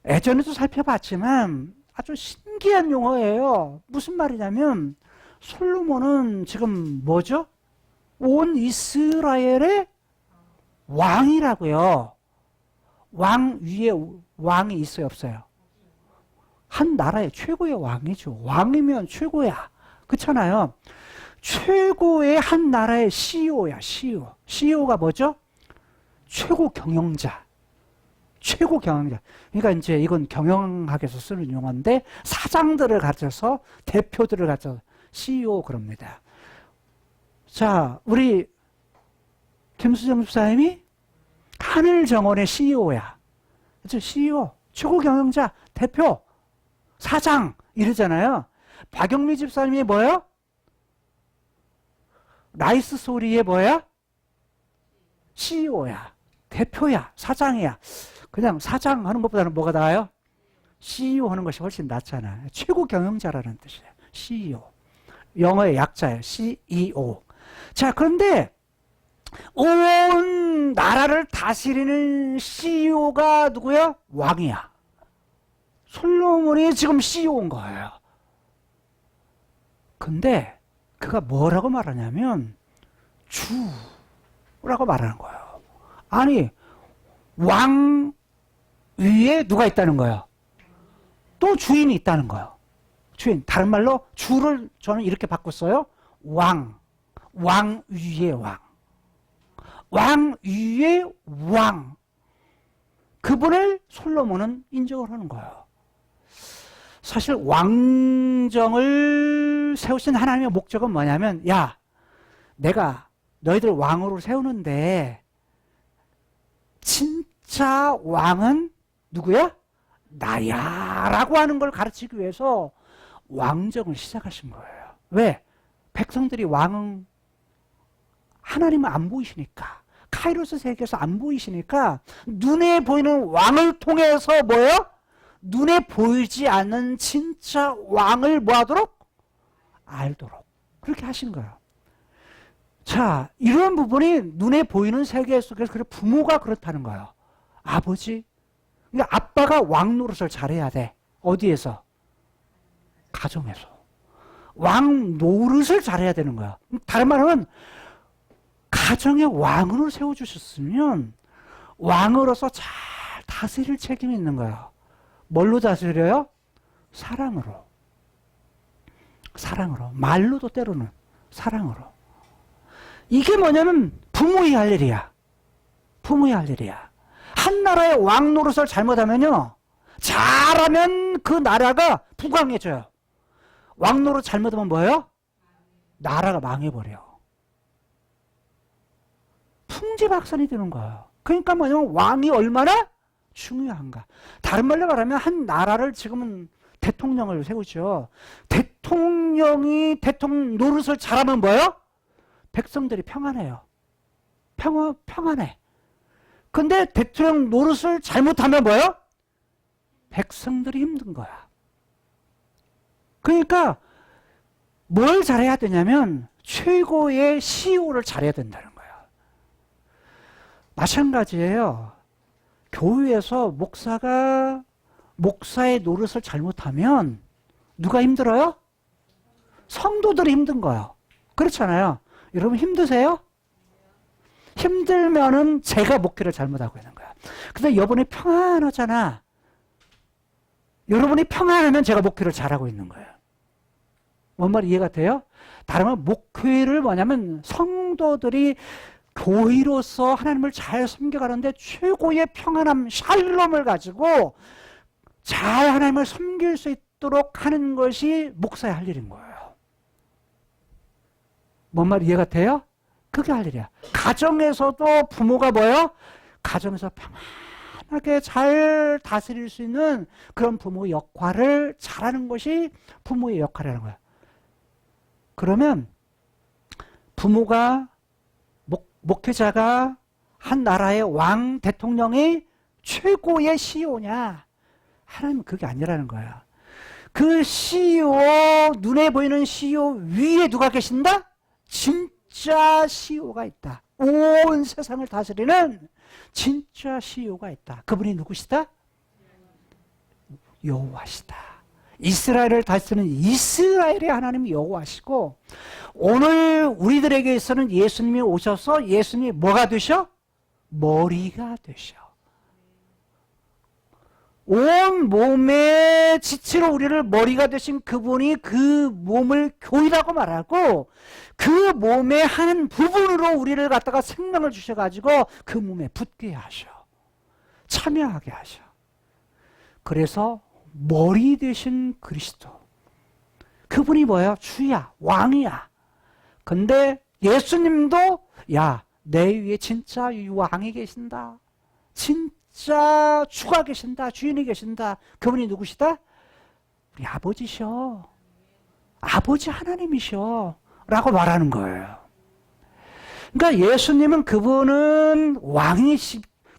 예전에도 살펴봤지만 아주 신기한 용어예요. 무슨 말이냐면 솔로몬은 지금 뭐죠? 온 이스라엘의 왕이라고요. 왕 위에 왕이 있어요, 없어요? 한 나라의 최고의 왕이죠. 왕이면 최고야. 그렇잖아요. 최고의 한 나라의 CEO야, CEO. CEO가 뭐죠? 최고 경영자. 최고 경영자. 그러니까 이제 이건 경영학에서 쓰는 용어인데 사장들을 가져서 대표들을 가져서 CEO 그럽니다. 자, 우리 김수정 집사님이 하늘정원의 CEO야. 그렇죠? CEO, 최고 경영자, 대표, 사장 이러잖아요. 박영미 집사님이 뭐예요? 나이스 소리의 뭐야? CEO야. 대표야. 사장이야. 그냥 사장 하는 것보다는 뭐가 나아요? CEO 하는 것이 훨씬 낫잖아요. 최고 경영자라는 뜻이에요. CEO. 영어의 약자예요. CEO. 자, 그런데 온 나라를 다스리는 CEO가 누구야? 왕이야. 솔로몬이 지금 CEO인 거예요. 근데 그가 뭐라고 말하냐면 주라고 말하는 거예요. 아니, 왕 위에 누가 있다는 거예요? 또 주인이 있다는 거예요. 주인. 다른 말로 주를 저는 이렇게 바꿨어요. 왕. 왕 위에 왕. 왕 위에 왕. 그분을 솔로몬은 인정을 하는 거예요. 사실 왕정을 세우신 하나님의 목적은 뭐냐면, 야, 내가 너희들 왕으로 세우는데 진짜 왕은 누구야? 나야 라고 하는 걸 가르치기 위해서 왕정을 시작하신 거예요. 왜? 백성들이 왕은 하나님은 안 보이시니까, 카이로스 세계에서 안 보이시니까 눈에 보이는 왕을 통해서 뭐예요? 눈에 보이지 않는 진짜 왕을 뭐 하도록? 알도록. 그렇게 하신 거예요. 자, 이런 부분이 눈에 보이는 세계 속에서 부모가 그렇다는 거예요. 아버지. 그러니까 아빠가 왕 노릇을 잘해야 돼. 어디에서? 가정에서. 왕 노릇을 잘해야 되는 거야. 다른 말은 가정에 왕으로 세워주셨으면 왕으로서 잘 다스릴 책임이 있는 거야. 뭘로 다스려요? 사랑으로. 사랑으로. 말로도 때로는 사랑으로. 이게 뭐냐면 부모의 할 일이야. 부모의 할 일이야. 한 나라의 왕 노릇을 잘못하면요, 잘하면 그 나라가 부강해져요. 왕노릇 잘못하면 뭐예요? 나라가 망해버려. 풍지박산이 되는 거예요. 그러니까 뭐냐면 왕이 얼마나 중요한가. 다른 말로 말하면 한 나라를 지금은 대통령을 세우죠. 대통령이 대통령 노릇을 잘하면 뭐예요? 백성들이 평안해요. 평안해. 근데 대통령 노릇을 잘못하면 뭐예요? 백성들이 힘든 거야. 그러니까 뭘 잘해야 되냐면 최고의 CEO를 잘해야 된다는 거예요. 마찬가지예요. 교회에서 목사의 노릇을 잘못하면 누가 힘들어요? 성도들이 힘든 거예요. 그렇잖아요. 여러분 힘드세요? 힘들면은 제가 목회를 잘못하고 있는 거야. 근데 여러분이 평안하잖아. 여러분이 평안하면 제가 목회를 잘하고 있는 거예요. 뭔 말 이해가 돼요? 다른 말 목회를 뭐냐면 성도들이 교회로서 하나님을 잘 섬겨가는데 최고의 평안함, 샬롬을 가지고 잘 하나님을 섬길 수 있도록 하는 것이 목사의 할 일인 거예요. 뭔 말 이해가 돼요? 그게 할 일이야. 가정에서도 부모가 뭐예요? 가정에서 평안하게 잘 다스릴 수 있는 그런 부모 역할을 잘하는 것이 부모의 역할이라는 거야. 그러면 부모가 목회자가 한 나라의 왕 대통령이 최고의 CEO냐? 하나님은 그게 아니라는 거야. 그 CEO, 눈에 보이는 CEO 위에 누가 계신다? 진짜 CEO가 있다. 온 세상을 다스리는 진짜 CEO가 있다. 그분이 누구시다? 여호와시다. 이스라엘을 다스리는 이스라엘의 하나님 여호와시고, 오늘 우리들에게 있어는 예수님이 오셔서 예수님이 뭐가 되셔? 머리가 되셔. 온 몸의 지체로 우리를 머리가 되신 그분이 그 몸을 교회라고 말하고, 그 몸의 한 부분으로 우리를 갖다가 생명을 주셔가지고 그 몸에 붙게 하셔. 참여하게 하셔. 그래서 머리 되신 그리스도. 그분이 뭐야? 주야, 왕이야. 근데 예수님도 야, 내 위에 진짜 왕이 계신다. 진짜 주가 계신다. 주인이 계신다. 그분이 누구시다? 우리 아버지셔. 아버지 하나님이셔. 라고 말하는 거예요. 그러니까 예수님은 그분은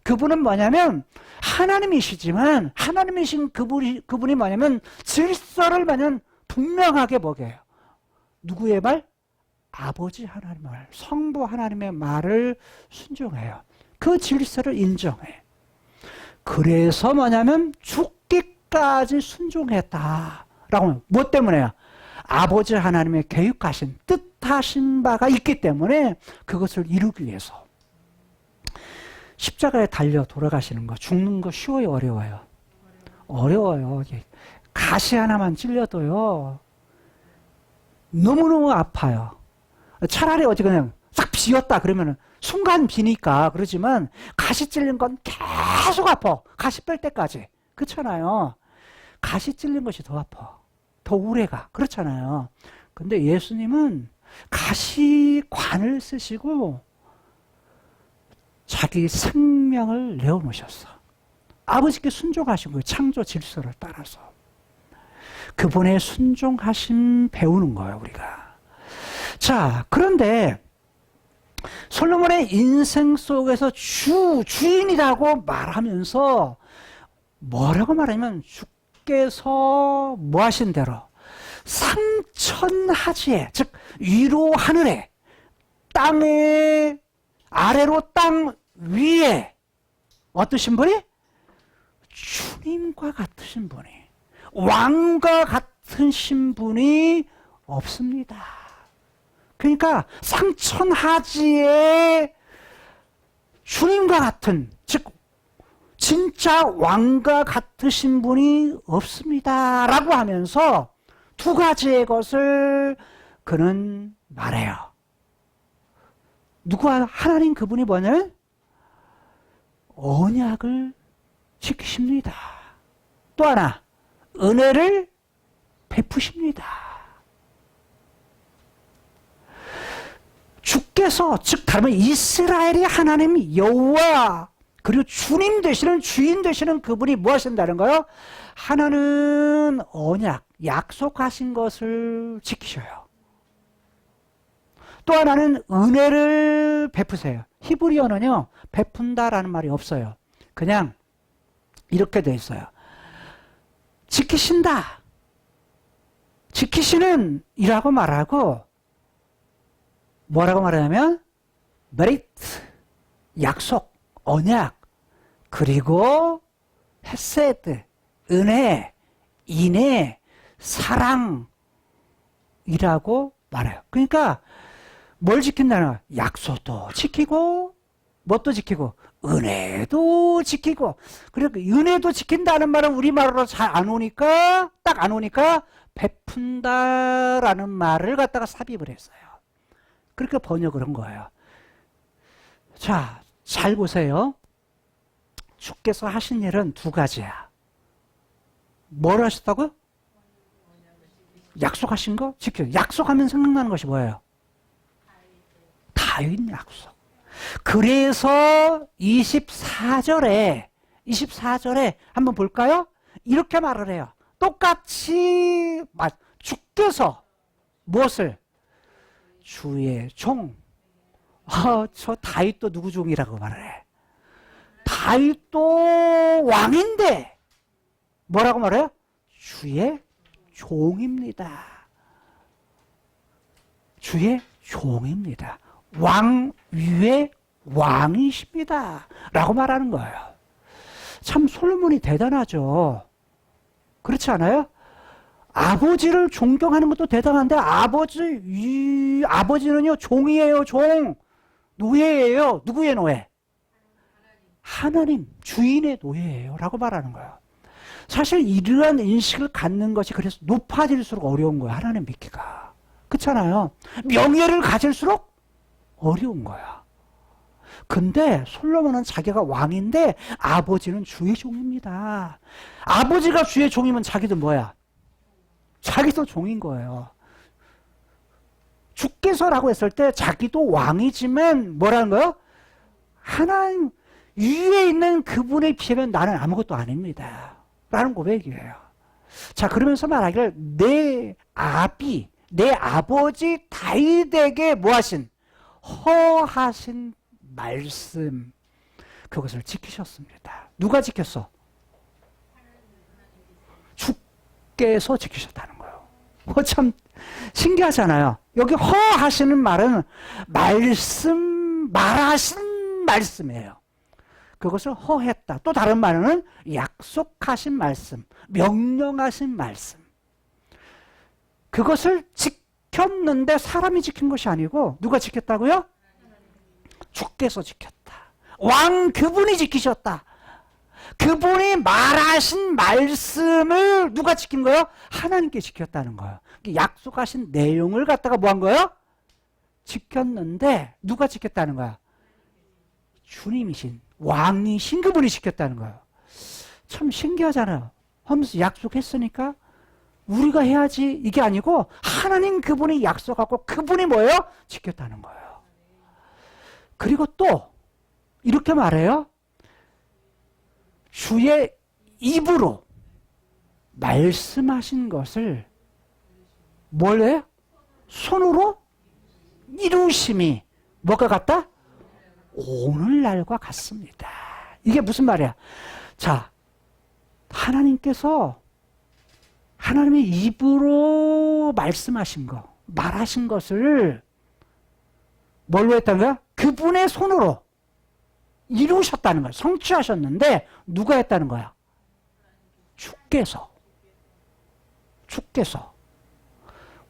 그분은 뭐냐면 하나님이시지만, 하나님이신 그분이 뭐냐면 질서를 뭐냐면 분명하게 먹여요. 누구의 말? 아버지 하나님의 말, 성부 하나님의 말을 순종해요. 그 질서를 인정해. 그래서 뭐냐면 죽기까지 순종했다라고. 뭐 때문에요? 아버지 하나님의 계획하신 뜻하신 바가 있기 때문에 그것을 이루기 위해서. 십자가에 달려 돌아가시는 거, 죽는 거 쉬워요, 어려워요? 어려워요. 가시 하나만 찔려도요 너무너무 아파요. 차라리 어디 그냥 싹 비었다 그러면은 순간 비니까 그러지만, 가시 찔린 건 계속 아파. 가시 뺄 때까지. 그렇잖아요. 가시 찔린 것이 더 아파. 더 오래가. 그렇잖아요. 근데 예수님은 가시관을 쓰시고 자기 생명을 내어놓으셨어. 아버지께 순종하신 거예요. 창조 질서를 따라서. 그분의 순종하심 배우는 거예요, 우리가. 자, 그런데 솔로몬의 인생 속에서 주인이라고 말하면서 뭐라고 말하냐면, 주께서 뭐 하신 대로 상천하지에, 즉 위로 하늘에, 땅에, 아래로 땅 위에 어떠신 분이? 주님과 같으신 분이, 왕과 같으신 분이 없습니다. 그러니까 상천하지에 주님과 같은, 즉 진짜 왕과 같으신 분이 없습니다 라고 하면서 두 가지의 것을 그는 말해요. 누가? 하나님 그분이 뭐냐면 언약을 지키십니다. 또 하나, 은혜를 베푸십니다. 주께서, 즉 다르면 이스라엘의 하나님 여호와, 그리고 주님 되시는, 주인 되시는 그분이 뭐 하신다는 거요? 하나는 언약, 약속하신 것을 지키셔요. 또 하나는 은혜를 베푸세요. 히브리어는요, 베푼다라는 말이 없어요. 그냥 이렇게 돼 있어요. 지키신다. 지키시는 이라고 말하고, 뭐라고 말하냐면 메리트, 약속, 언약, 그리고 헤세드, 은혜, 인애, 사랑이라고 말해요. 그러니까 뭘 지킨다는 거야? 약속도 지키고, 뭣도 지키고, 은혜도 지키고. 그리고 은혜도 지킨다는 말은 우리말로 잘 안 오니까, 딱 안 오니까 베푼다라는 말을 갖다가 삽입을 했어요. 그렇게 번역을 한 거예요. 자, 잘 보세요. 주께서 하신 일은 두 가지야. 뭘 하셨다고요? 약속하신 거? 지켜. 약속하면 생각나는 것이 뭐예요? 다윗 약속. 그래서 24절에 한번 볼까요? 이렇게 말을 해요. 똑같이 주께서 무엇을? 주의 종. 저 다윗도 누구 종이라고 말을 해? 다윗도 왕인데 뭐라고 말해요? 주의 종입니다. 주의 종입니다. 왕 위에 왕이십니다. 라고 말하는 거예요. 참 솔로몬이 대단하죠. 그렇지 않아요? 아버지를 존경하는 것도 대단한데 아버지는요 종이에요. 종. 노예예요. 누구의 노예? 하나님 주인의 노예예요. 라고 말하는 거예요. 사실 이러한 인식을 갖는 것이 그래서 높아질수록 어려운 거예요. 하나님 믿기가. 그렇잖아요. 명예를 가질수록 어려운 거야. 근데 솔로몬은 자기가 왕인데 아버지는 주의 종입니다. 아버지가 주의 종이면 자기도 뭐야? 자기도 종인 거예요. 주께서라고 했을 때 자기도 왕이지만 뭐라는 거예요? 하나님 위에 있는 그분에 비하면 나는 아무것도 아닙니다. 라는 고백이에요. 자, 그러면서 말하기를 내 아버지 다윗에게 뭐하신? 허하신 말씀, 그것을 지키셨습니다. 누가 지켰어? 주께서 지키셨다는 거예요. 참 신기하잖아요. 여기 허하시는 말은 말하신 말씀이에요. 그것을 허했다. 또 다른 말은 약속하신 말씀, 명령하신 말씀. 그것을 지켰는데 사람이 지킨 것이 아니고 누가 지켰다고요? 주께서 지켰다. 왕 그분이 지키셨다. 그분이 말하신 말씀을 누가 지킨 거예요? 하나님께 지켰다는 거예요. 약속하신 내용을 갖다가 뭐 한 거예요? 지켰는데 누가 지켰다는 거야? 주님이신 왕이신 그분이 지켰다는 거예요. 참 신기하잖아요. 하면서 약속했으니까 우리가 해야지 이게 아니고 하나님 그분이 약속하고 그분이 뭐예요? 지켰다는 거예요. 그리고 또 이렇게 말해요. 주의 입으로 말씀하신 것을 뭘 해요? 손으로 이루심이 뭐가 같다? 오늘날과 같습니다. 이게 무슨 말이야? 자, 하나님께서 하나님의 입으로 말씀하신 거, 말하신 것을 뭘로 했다는 거야? 그분의 손으로 이루셨다는 거야. 성취하셨는데 누가 했다는 거야? 주께서.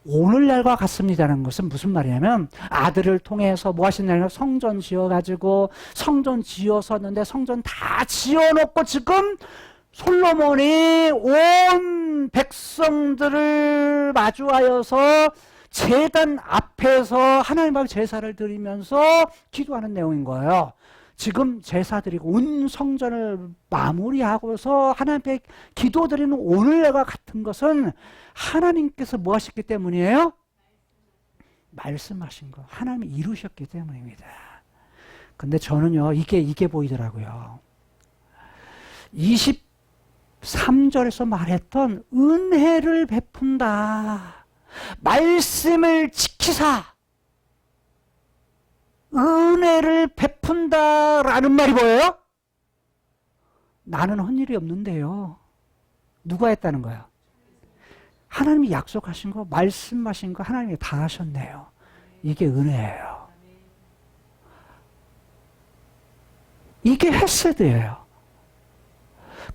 오늘날과 같습니다는 것은 무슨 말이냐면 아들을 통해서 뭐 하신다는 거야? 성전 지어가지고 성전 지어섰는데 성전 다 지어놓고 지금 솔로몬이 온 백성들을 마주하여서 제단 앞에서 하나님 앞에 제사를 드리면서 기도하는 내용인 거예요. 지금 제사드리고 온 성전을 마무리하고서 하나님께 기도드리는 오늘과 같은 것은 하나님께서 뭐 하셨기 때문이에요? 말씀하신 거 하나님이 이루셨기 때문입니다. 근데 저는요 이게 보이더라고요. 23절에서 말했던 은혜를 베푼다, 말씀을 지키사 은혜를 베푼다라는 말이 뭐예요? 나는 한 일이 없는데요. 누가 했다는 거야? 하나님이 약속하신 거, 말씀하신 거 하나님이 다 하셨네요. 이게 은혜예요. 이게 헤세드예요.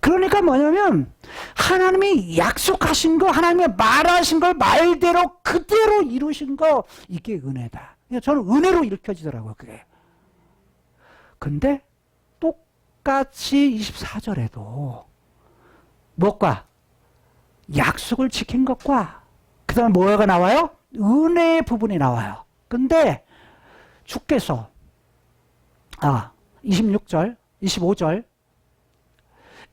그러니까 뭐냐면 하나님이 약속하신 거, 하나님이 말하신 걸 말대로 그대로 이루신 거, 이게 은혜다. 저는 은혜로 일으켜지더라고요, 그게. 근데 똑같이 24절에도 뭐가? 약속을 지킨 것과 그 다음에 뭐가 나와요? 은혜의 부분이 나와요. 근데 주께서 26절, 25절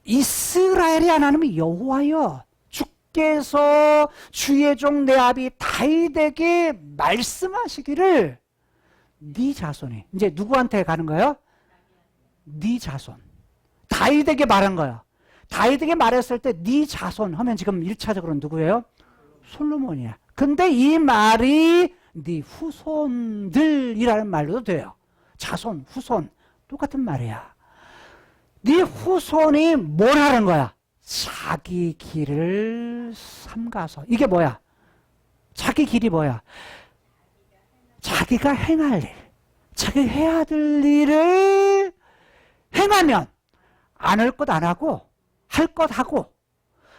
이스라엘의 하나님이 여호와여 주께서 주의 종 레압이 다윗에게 말씀하시기를 네 자손이, 이제 누구한테 가는 거예요? 네 자손. 다윗에게 말한 거예요. 다윗에게 말했을 때 네 자손 하면 지금 1차적으로 누구예요? 솔로몬이야. 근데 이 말이 네 후손들이라는 말로도 돼요. 자손, 후손 똑같은 말이야. 네 후손이 뭘 하는 거야? 자기 길을 삼가서. 이게 뭐야? 자기 길이 뭐야? 자기가 행할 일, 자기 해야 될 일을 행하면 안 할 것 안 하고 할 것 하고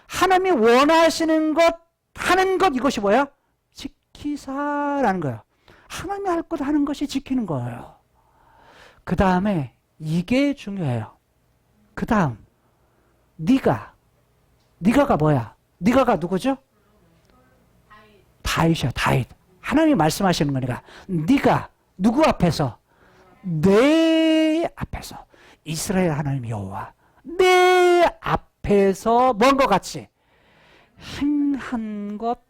하나님이 원하시는 것 하는 것, 이것이 뭐야? 지키사라는 거예요. 하나님이 할 것 하는 것이 지키는 거예요. 그 다음에 이게 중요해요. 그 다음 네가가 뭐야? 네가가 누구죠? 다윗이야. 다윗. 하나님이 말씀하시는 거니까 네가 누구 앞에서? 내 앞에서 이스라엘 하나님 여호와 내 앞에서 뭔 것 같이? 행한 것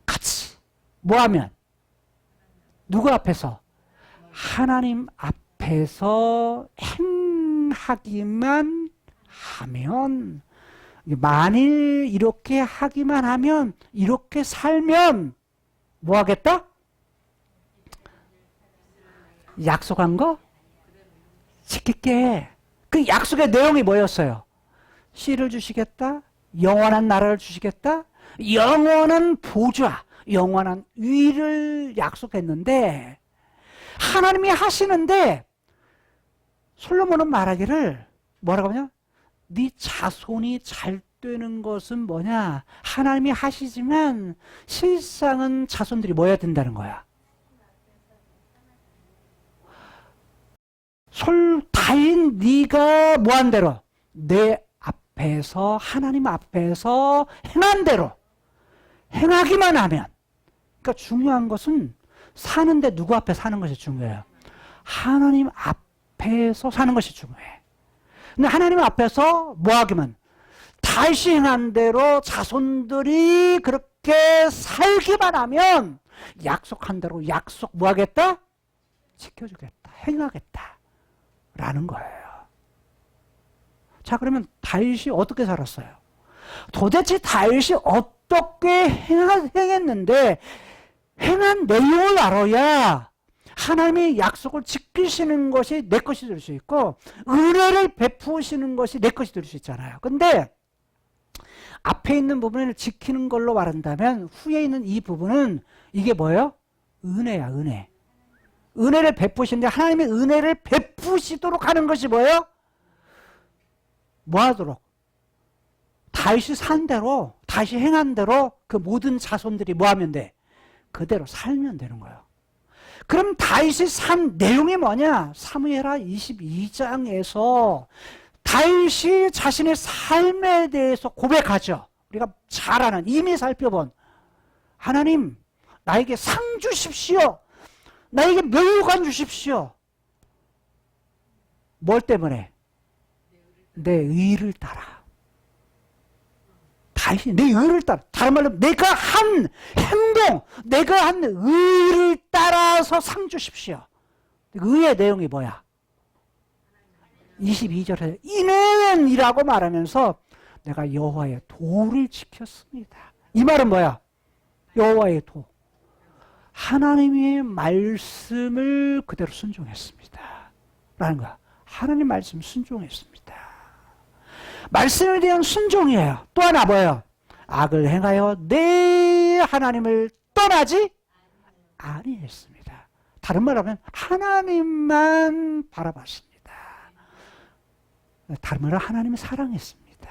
같이. 뭐하면? 누구 앞에서? 하나님 앞에서 행하기만 하면, 만일 이렇게 하기만 하면, 이렇게 살면 뭐 하겠다? 약속한 거 지킬게. 그 약속의 내용이 뭐였어요? 씨를 주시겠다, 영원한 나라를 주시겠다, 영원한 보좌, 영원한 위를 약속했는데 하나님이 하시는데 솔로몬은 말하기를 뭐라고 하냐? 네 자손이 잘 되는 것은 뭐냐? 하나님이 하시지만 실상은 자손들이 뭐야 된다는 거야? 다인 네가 뭐한 대로? 내 앞에서, 하나님 앞에서 행한 대로 행하기만 하면. 그러니까 중요한 것은 사는데 누구 앞에 사는 것이 중요해요. 하나님 앞에서 사는 것이 중요해. 근데 하나님 앞에서 뭐 하기만, 다시 행한 대로 자손들이 그렇게 살기만 하면 약속한 대로 약속 뭐 하겠다? 지켜주겠다. 행하겠다. 라는 거예요. 자, 그러면 다윗이 어떻게 살았어요? 도대체 다윗이 어떻게 행했는데 행한 내용을 알아야 하나님의 약속을 지키시는 것이 내 것이 될 수 있고 은혜를 베푸시는 것이 내 것이 될 수 있잖아요. 근데 앞에 있는 부분을 지키는 걸로 말한다면 후에 있는 이 부분은 이게 뭐예요? 은혜야, 은혜. 은혜를 베푸시는데 하나님의 은혜를 베푸시도록 하는 것이 뭐예요? 뭐 하도록? 다윗이 산 대로, 다시 행한 대로 그 모든 자손들이 뭐 하면 돼? 그대로 살면 되는 거예요. 그럼 다윗이 산 내용이 뭐냐? 사무엘하 22장에서 다윗이 자신의 삶에 대해서 고백하죠. 우리가 잘 아는, 이미 살펴본, 하나님 나에게 상 주십시오. 나에게 멸류관 주십시오. 뭘 때문에? 내 의를 따라. 다시 내 의를 따라. 다른 말로 내가 한 행동, 내가 한 의를 따라서 상 주십시오. 의의 내용이 뭐야? 22절에 이는이라고 말하면서 내가 여호와의 도를 지켰습니다. 이 말은 뭐야? 여호와의 도. 하나님의 말씀을 그대로 순종했습니다. 라는 거야. 하나님 말씀 순종했습니다. 말씀에 대한 순종이에요. 또 하나 뭐예요? 악을 행하여 내 하나님을 떠나지 아니했습니다. 다른 말로 하면 하나님만 바라봤습니다. 다른 말로 하나님을 사랑했습니다.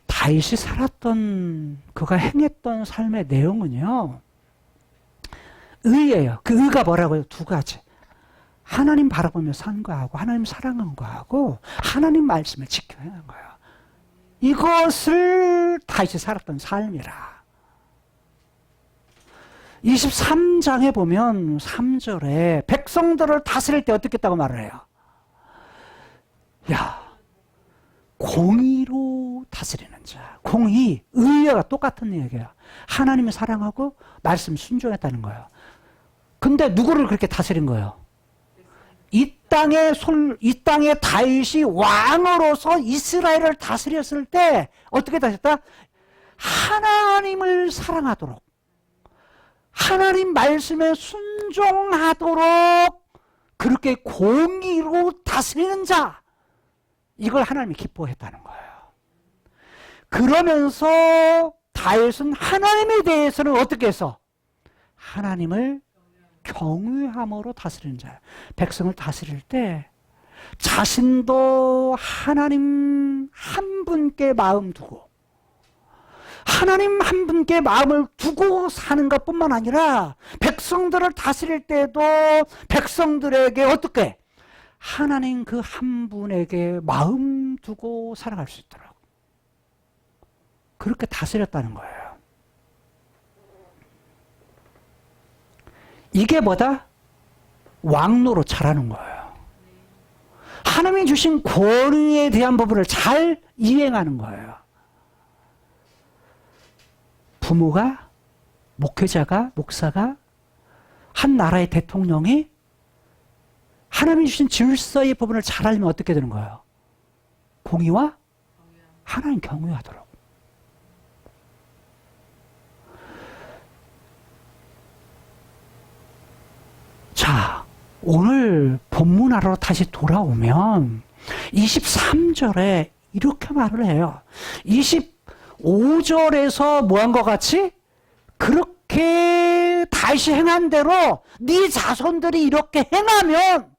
다윗이 살았던, 그가 행했던 삶의 내용은요, 의예요. 그 의가 뭐라고요? 두 가지. 하나님 바라보며 산 거하고 하나님 사랑한 거하고 하나님 말씀을 지켜 행한 거예요. 이것을 다윗이 살았던 삶이라. 23장에 보면 3절에 백성들을 다스릴 때 어떻게 했다고 말을 해요? 야, 공의로 다스리는 자. 공의, 의가 똑같은 얘기예요. 하나님을 사랑하고 말씀 순종했다는 거예요. 근데 누구를 그렇게 다스린 거예요? 이 땅에 다윗이 왕으로서 이스라엘을 다스렸을 때 어떻게 다스렸다? 하나님을 사랑하도록, 하나님 말씀에 순종하도록 그렇게 공의로 다스리는 자, 이걸 하나님이 기뻐했다는 거예요. 그러면서 다윗은 하나님에 대해서는 어떻게 해서? 하나님을 경외함으로 다스리는 자예요. 백성을 다스릴 때 자신도 하나님 한 분께 마음 두고, 하나님 한 분께 마음을 두고 사는 것뿐만 아니라 백성들을 다스릴 때도 백성들에게 어떻게? 하나님 그 한 분에게 마음 두고 살아갈 수 있도록 그렇게 다스렸다는 거예요. 이게 뭐다? 왕노로 잘하는 거예요. 하나님이 주신 권위에 대한 부분을 잘 이행하는 거예요. 부모가, 목회자가, 목사가, 한 나라의 대통령이 하나님이 주신 질서의 부분을 잘 알면 어떻게 되는 거예요? 공의와 하나님 경외하도록. 자, 오늘 본문하러 다시 돌아오면 23절에 이렇게 말을 해요. 25절에서 뭐 한 것 같이? 그렇게 다시 행한 대로 네 자손들이 이렇게 행하면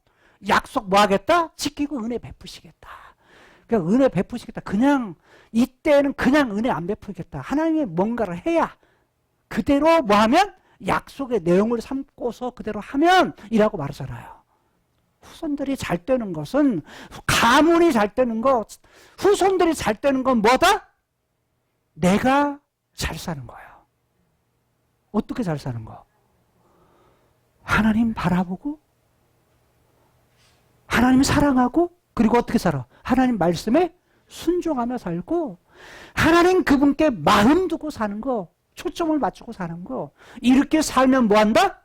약속 뭐 하겠다? 지키고 은혜 베푸시겠다. 그러니까 은혜 베푸시겠다. 그냥 이때는 그냥 은혜 안 베푸겠다. 하나님이 뭔가를 해야 그대로 뭐 하면? 약속의 내용을 삼고서 그대로 하면 이라고 말하잖아요. 후손들이 잘 되는 것은, 가문이 잘 되는 것, 후손들이 잘 되는 건 뭐다? 내가 잘 사는 거예요. 어떻게 잘 사는 거? 하나님 바라보고, 하나님 사랑하고, 그리고 어떻게 살아? 하나님 말씀에 순종하며 살고, 하나님 그분께 마음 두고 사는 거, 초점을 맞추고 사는 거, 이렇게 살면 뭐한다?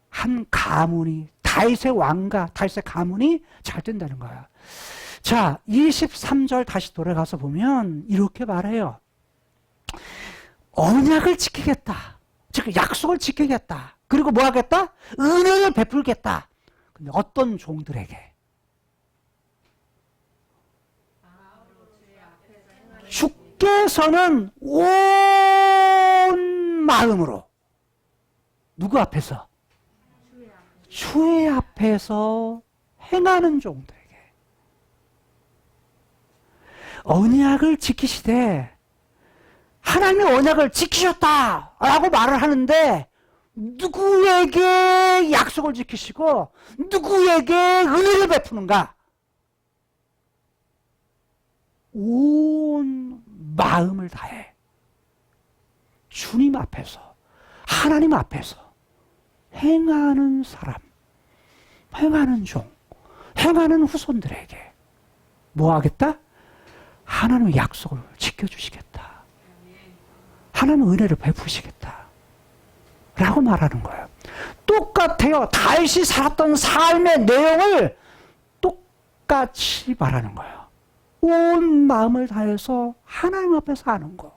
한 가문이, 다윗의 왕가, 다윗의 가문이 잘 된다는 거야. 자, 23절 다시 돌아가서 보면 이렇게 말해요. 언약을 지키겠다. 즉 약속을 지키겠다. 그리고 뭐 하겠다? 은혜를 베풀겠다. 근데 어떤 종들에게? 주께서는 온 마음으로, 누구 앞에서? 주의 앞에서 행하는 종들에게 언약을 지키시되, 하나님의 언약을 지키셨다 라고 말을 하는데 누구에게 약속을 지키시고 누구에게 은혜를 베푸는가? 온 마음을 다해 주님 앞에서, 하나님 앞에서 행하는 사람, 행하는 종, 행하는 후손들에게 뭐 하겠다? 하나님의 약속을 지켜주시겠다. 하나님의 은혜를 베푸시겠다. 라고 말하는 거예요. 똑같아요. 다윗이 살았던 삶의 내용을 똑같이 말하는 거예요. 온 마음을 다해서 하나님 앞에서 하는 거.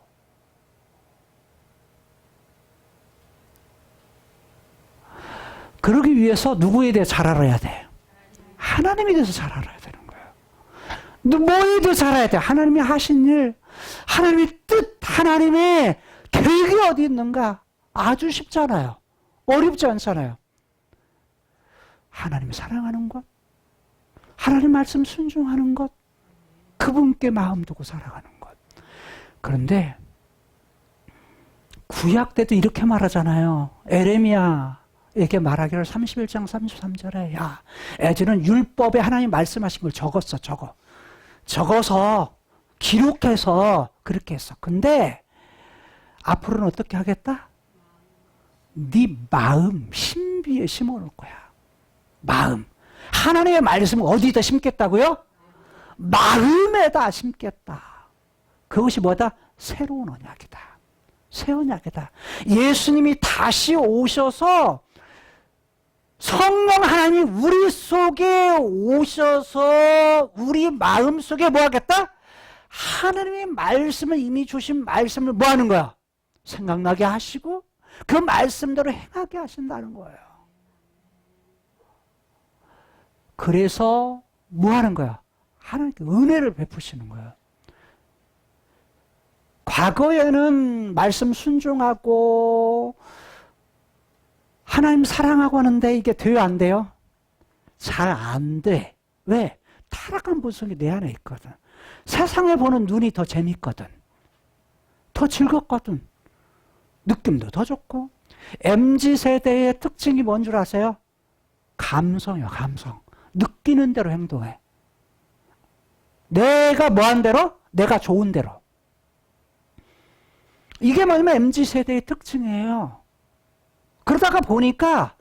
그러기 위해서 누구에 대해 잘 알아야 돼? 하나님에 대해서 잘 알아야 되는 거예요. 뭐에 대해 잘 알아야 돼? 하나님이 하신 일, 하나님의 뜻, 하나님의 계획이 어디 있는가? 아주 쉽잖아요. 어렵지 않잖아요. 하나님을 사랑하는 것, 하나님 말씀 순종하는 것, 그분께 마음 두고 살아가는 것. 그런데 구약 때도 이렇게 말하잖아요. 에레미야에게 말하기를 31장 33절에 야, 애들은 율법에 하나님 말씀하신 걸 적었어. 적어서 기록해서 그렇게 했어. 근데 앞으로는 어떻게 하겠다? 네 마음 신비에 심어놓을 거야. 마음. 하나님의 말씀을 어디다 심겠다고요? 마음에다 심겠다. 그것이 뭐다? 새로운 언약이다. 새 언약이다. 예수님이 다시 오셔서 성령 하나님이 우리 속에 오셔서 우리 마음 속에 뭐 하겠다? 하나님의 말씀을 이미 주신 말씀을 뭐 하는 거야? 생각나게 하시고 그 말씀대로 행하게 하신다는 거예요. 그래서 뭐 하는 거야? 하나님께 은혜를 베푸시는 거예요. 과거에는 말씀 순종하고 하나님 사랑하고 하는데 이게 돼요, 안 돼요? 잘 안 돼. 왜? 타락한 본성이 내 안에 있거든. 세상에 보는 눈이 더 재밌거든. 더 즐겁거든. 느낌도 더 좋고. MZ세대의 특징이 뭔 줄 아세요? 감성이요, 감성. 느끼는 대로 행동해. 내가 뭐한 대로? 내가 좋은 대로. 이게 뭐냐면 MZ세대의 특징이에요. 그러다가 보니까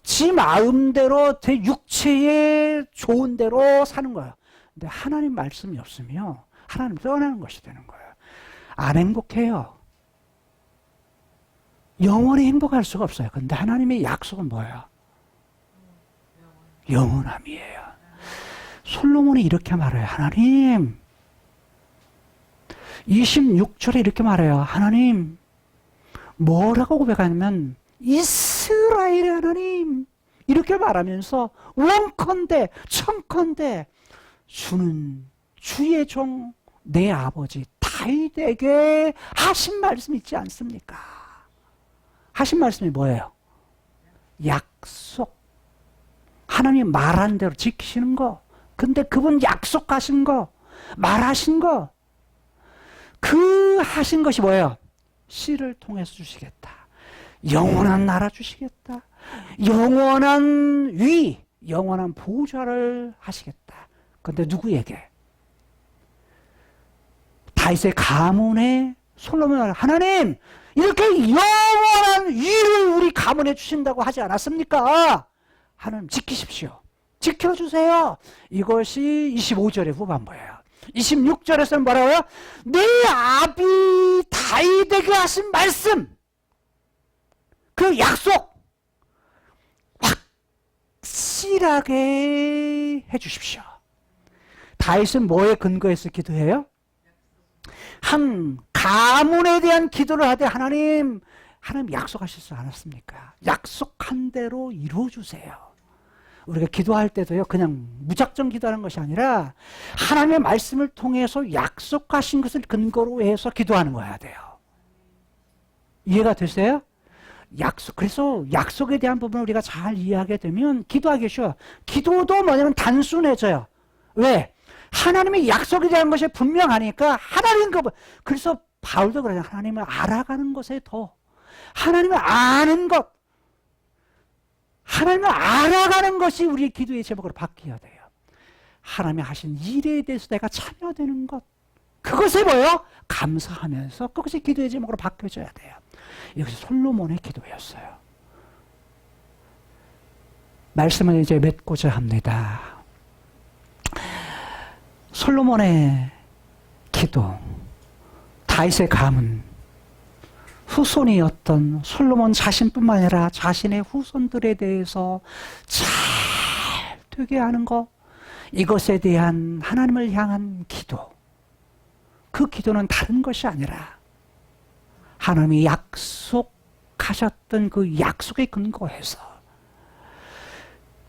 지 마음대로 제 육체의 좋은 대로 사는 거예요. 근데 하나님 말씀이 없으면 하나님 떠나는 것이 되는 거예요. 안 행복해요. 영원히 행복할 수가 없어요. 근데 하나님의 약속은 뭐예요? 영원함이에요. 솔로몬이 이렇게 말해요. 하나님, 26절에 이렇게 말해요. 하나님, 뭐라고 고백하냐면 이스라엘의 하나님 이렇게 말하면서 원컨대 청컨대 주는 주의 종 내 아버지 다윗에게 하신 말씀 있지 않습니까? 하신 말씀이 뭐예요? 약속. 하나님 말한 대로 지키시는 거. 근데 그분 약속하신 거, 말하신 거, 그 하신 것이 뭐예요? 씨를 통해서 주시겠다. 영원한 나라 주시겠다. 영원한 위, 영원한 보좌를 하시겠다. 근데 누구에게? 다윗의 가문에 솔로몬은 하나님 이렇게 영원한 위를 우리 가문에 주신다고 하지 않았습니까? 하나님 지키십시오. 지켜주세요. 이것이 25절의 후반부예요. 26절에서는 뭐라고요? 내 아비 다윗에게 하신 말씀, 그 약속 확실하게 해주십시오. 다윗은 뭐에 근거해서 기도해요? 한 가문에 대한 기도를 하되 하나님 약속하시지 않았습니까? 약속한 대로 이루어주세요. 우리가 기도할 때도요, 그냥 무작정 기도하는 것이 아니라 하나님의 말씀을 통해서 약속하신 것을 근거로 해서 기도하는 거야 돼요. 이해가 되세요? 그래서 약속에 대한 부분을 우리가 잘 이해하게 되면 기도하기 쉬워요. 기도도 뭐냐면 단순해져요. 왜? 하나님의 약속에 대한 것이 분명하니까 그래서 바울도 그래요. 하나님을 알아가는 것에 더 하나님을 아는 것, 하나님을 알아가는 것이 우리의 기도의 제목으로 바뀌어야 돼요. 하나님이 하신 일에 대해서 내가 참여되는 것, 그것에 뭐예요? 감사하면서 그것이 기도의 제목으로 바뀌어져야 돼요. 이것이 솔로몬의 기도였어요. 말씀을 이제 맺고자 합니다. 솔로몬의 기도, 다윗의 가문, 후손이었던 솔로몬 자신뿐만 아니라 자신의 후손들에 대해서 잘 되게 하는 것, 이것에 대한 하나님을 향한 기도. 그 기도는 다른 것이 아니라 하나님이 약속하셨던 그 약속에 근거해서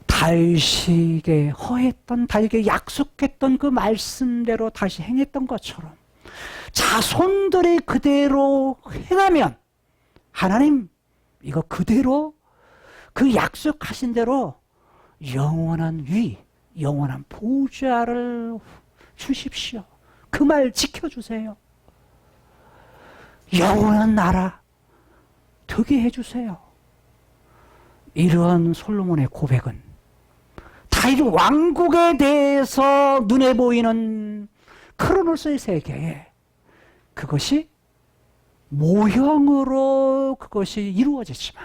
다윗에게 허했던, 다윗에게 약속했던 그 말씀대로 다시 행했던 것처럼 자손들이 그대로 행하면 하나님 이거 그대로 그 약속하신 대로 영원한 위, 영원한 보좌를 주십시오. 그 말 지켜주세요. 영원한 나라 되게 해주세요. 이러한 솔로몬의 고백은 다윗 왕국에 대해서 눈에 보이는 크로노스의 세계에 그것이 모형으로 그것이 이루어지지만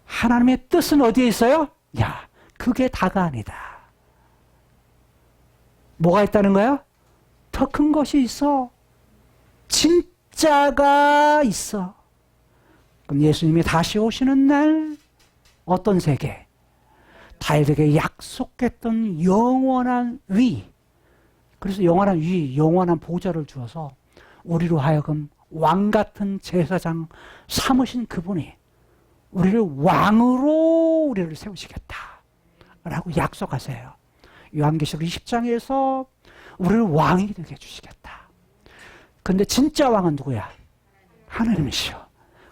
하나님의 뜻은 어디에 있어요? 야, 그게 다가 아니다. 뭐가 있다는 거야? 더 큰 것이 있어. 진짜가 있어. 그럼 예수님이 다시 오시는 날 어떤 세계? 다윗에게 약속했던 영원한 위. 그래서 영원한 위, 영원한 보좌를 주어서 우리로 하여금 왕 같은 제사장 삼으신 그분이 우리를 왕으로 우리를 세우시겠다 라고 약속하세요. 요한계시록 20장에서 우리를 왕이 되게 해주시겠다. 근데 진짜 왕은 누구야? 하나님이시여.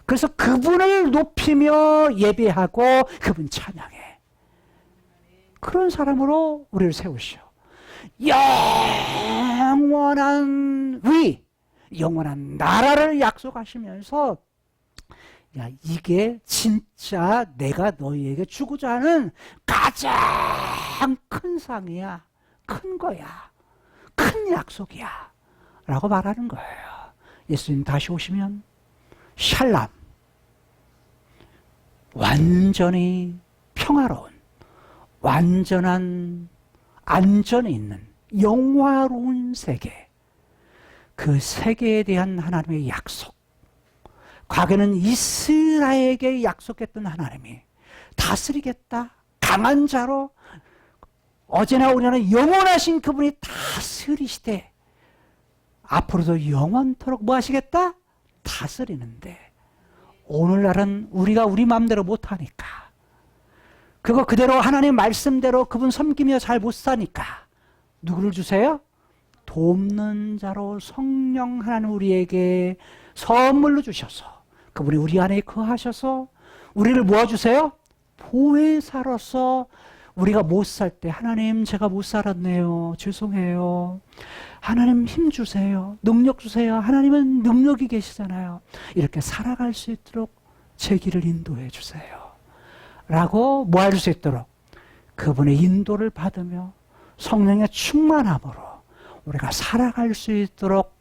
그래서 그분을 높이며 예배하고 그분 찬양해. 그런 사람으로 우리를 세우시오. 영원한 위, 영원한 나라를 약속하시면서 야, 이게 진짜 내가 너희에게 주고자 하는 가장 큰 상이야. 큰 거야. 큰 약속이야. 라고 말하는 거예요. 예수님 다시 오시면 샬람, 완전히 평화로운, 완전한 안전이 있는 영화로운 세계, 그 세계에 대한 하나님의 약속, 과거에는 이스라엘에게 약속했던 하나님이 다스리겠다, 강한 자로 어제나 오늘은 영원하신 그분이 다스리시되 앞으로도 영원토록 뭐 하시겠다? 다스리는데 오늘날은 우리가 우리 마음대로 못하니까, 그거 그대로 하나님 말씀대로 그분 섬기며 잘 못 사니까 누구를 주세요? 돕는 자로 성령 하나님 우리에게 선물로 주셔서 그분이 우리 안에 거하셔서 우리를 모아주세요? 보혜사로서 우리가 못 살 때 하나님 제가 못 살았네요. 죄송해요. 하나님 힘 주세요. 능력 주세요. 하나님은 능력이 계시잖아요. 이렇게 살아갈 수 있도록 제 길을 인도해 주세요. 라고 모아줄 수 있도록 그분의 인도를 받으며 성령의 충만함으로 우리가 살아갈 수 있도록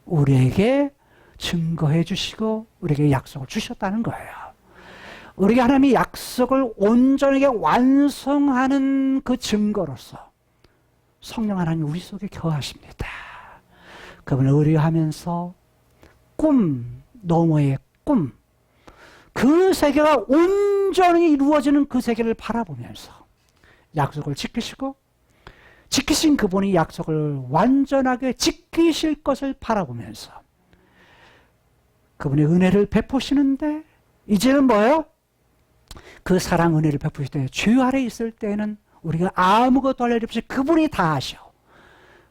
우리에게 증거해 주시고 우리에게 약속을 주셨다는 거예요. 우리에게 하나님이 약속을 온전하게 완성하는 그 증거로서 성령 하나님 우리 속에 거하십니다. 그분을 의뢰하면서 꿈 너머의 꿈, 그 세계가 온전히 이루어지는 그 세계를 바라보면서 약속을 지키시고 지키신 그분이 약속을 완전하게 지키실 것을 바라보면서 그분의 은혜를 베푸시는데 이제는 뭐예요? 그 사랑 은혜를 베푸실 때 죄 아래 있을 때는 우리가 아무것도 할 일 없이 그분이 다 하셔.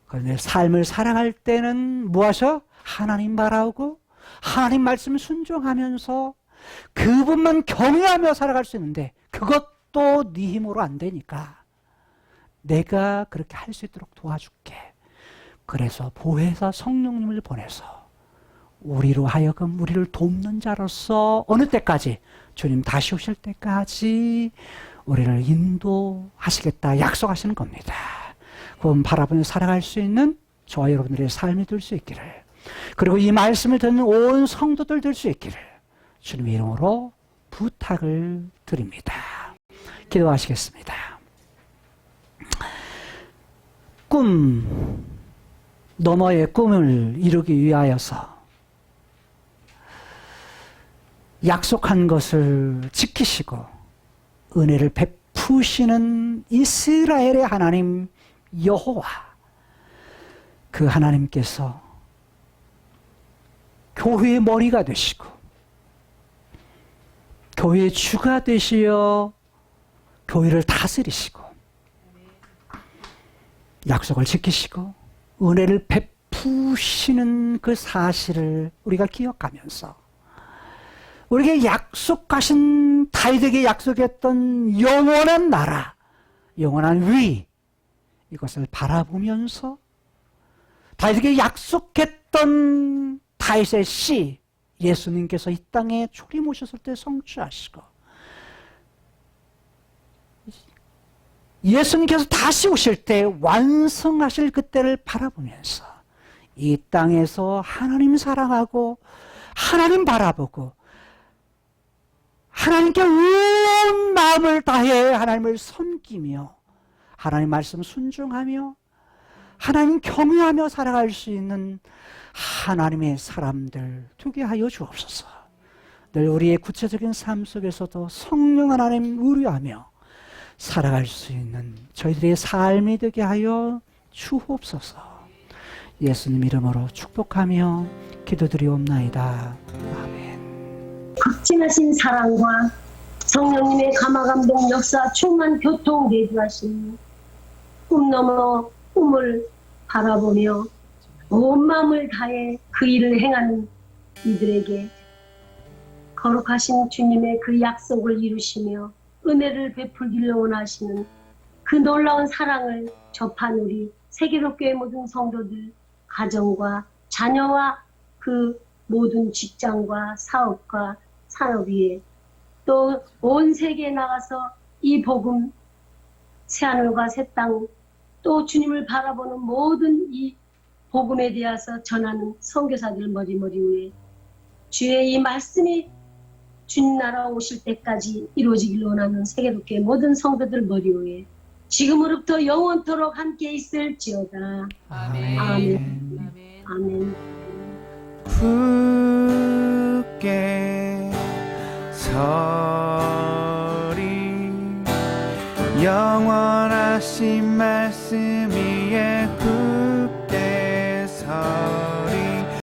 그런데 삶을 살아갈 때는 뭐 하셔? 하나님 바라고 하나님 말씀 순종하면서 그분만 경외하며 살아갈 수 있는데 그것도 네 힘으로 안 되니까 내가 그렇게 할 수 있도록 도와줄게. 그래서 보혜사 성령님을 보내서 우리로 하여금 우리를 돕는 자로서 어느 때까지? 주님 다시 오실 때까지 우리를 인도하시겠다 약속하시는 겁니다. 그분 바라보며 살아갈 수 있는 저와 여러분들의 삶이 될 수 있기를, 그리고 이 말씀을 듣는 온 성도들 될 수 있기를 주님의 이름으로 부탁을 드립니다. 기도하시겠습니다. 꿈, 너머의 꿈을 이루기 위하여서 약속한 것을 지키시고 은혜를 베푸시는 이스라엘의 하나님 여호와, 그 하나님께서 교회의 머리가 되시고 교회의 주가 되시어 교회를 다스리시고 약속을 지키시고 은혜를 베푸시는 그 사실을 우리가 기억하면서 우리에게 약속하신, 다윗에게 약속했던 영원한 나라, 영원한 위, 이것을 바라보면서 다윗에게 약속했던 다윗의 씨, 예수님께서 이 땅에 초림 오셨을 때 성취하시고 예수님께서 다시 오실 때 완성하실 그때를 바라보면서 이 땅에서 하나님 사랑하고 하나님 바라보고 하나님께 온 마음을 다해 하나님을 섬기며 하나님 말씀 순종하며 하나님 경외하며 살아갈 수 있는 하나님의 사람들 되게 하여 주옵소서. 늘 우리의 구체적인 삶 속에서도 성령 하나님 의뢰하며 살아갈 수 있는 저희들의 삶이 되게 하여 주옵소서. 예수님 이름으로 축복하며 기도드리옵나이다. 아멘. 극진하신 사랑과 성령님의 감화감동 역사 충만 교통 내주하신 꿈 넘어 꿈을 바라보며 온 마음을 다해 그 일을 행하는 이들에게 거룩하신 주님의 그 약속을 이루시며 은혜를 베풀기를 원하시는 그 놀라운 사랑을 접한 우리 세계로교회 모든 성도들, 가정과 자녀와 그 모든 직장과 사업과 산업 위에 또 온 세계에 나가서 이 복음, 새하늘과 새 땅, 또 주님을 바라보는 모든 이 복음에 대해서 전하는 선교사들 머리 위에 주의 이 말씀이 주님 나라 오실 때까지 이루어지길 원하는 세계로교회 모든 성도들 머리 위에 지금으로부터 영원토록 함께 있을지어다. 아멘. 아멘. 아멘. 굳게 서리 영원하신 말씀이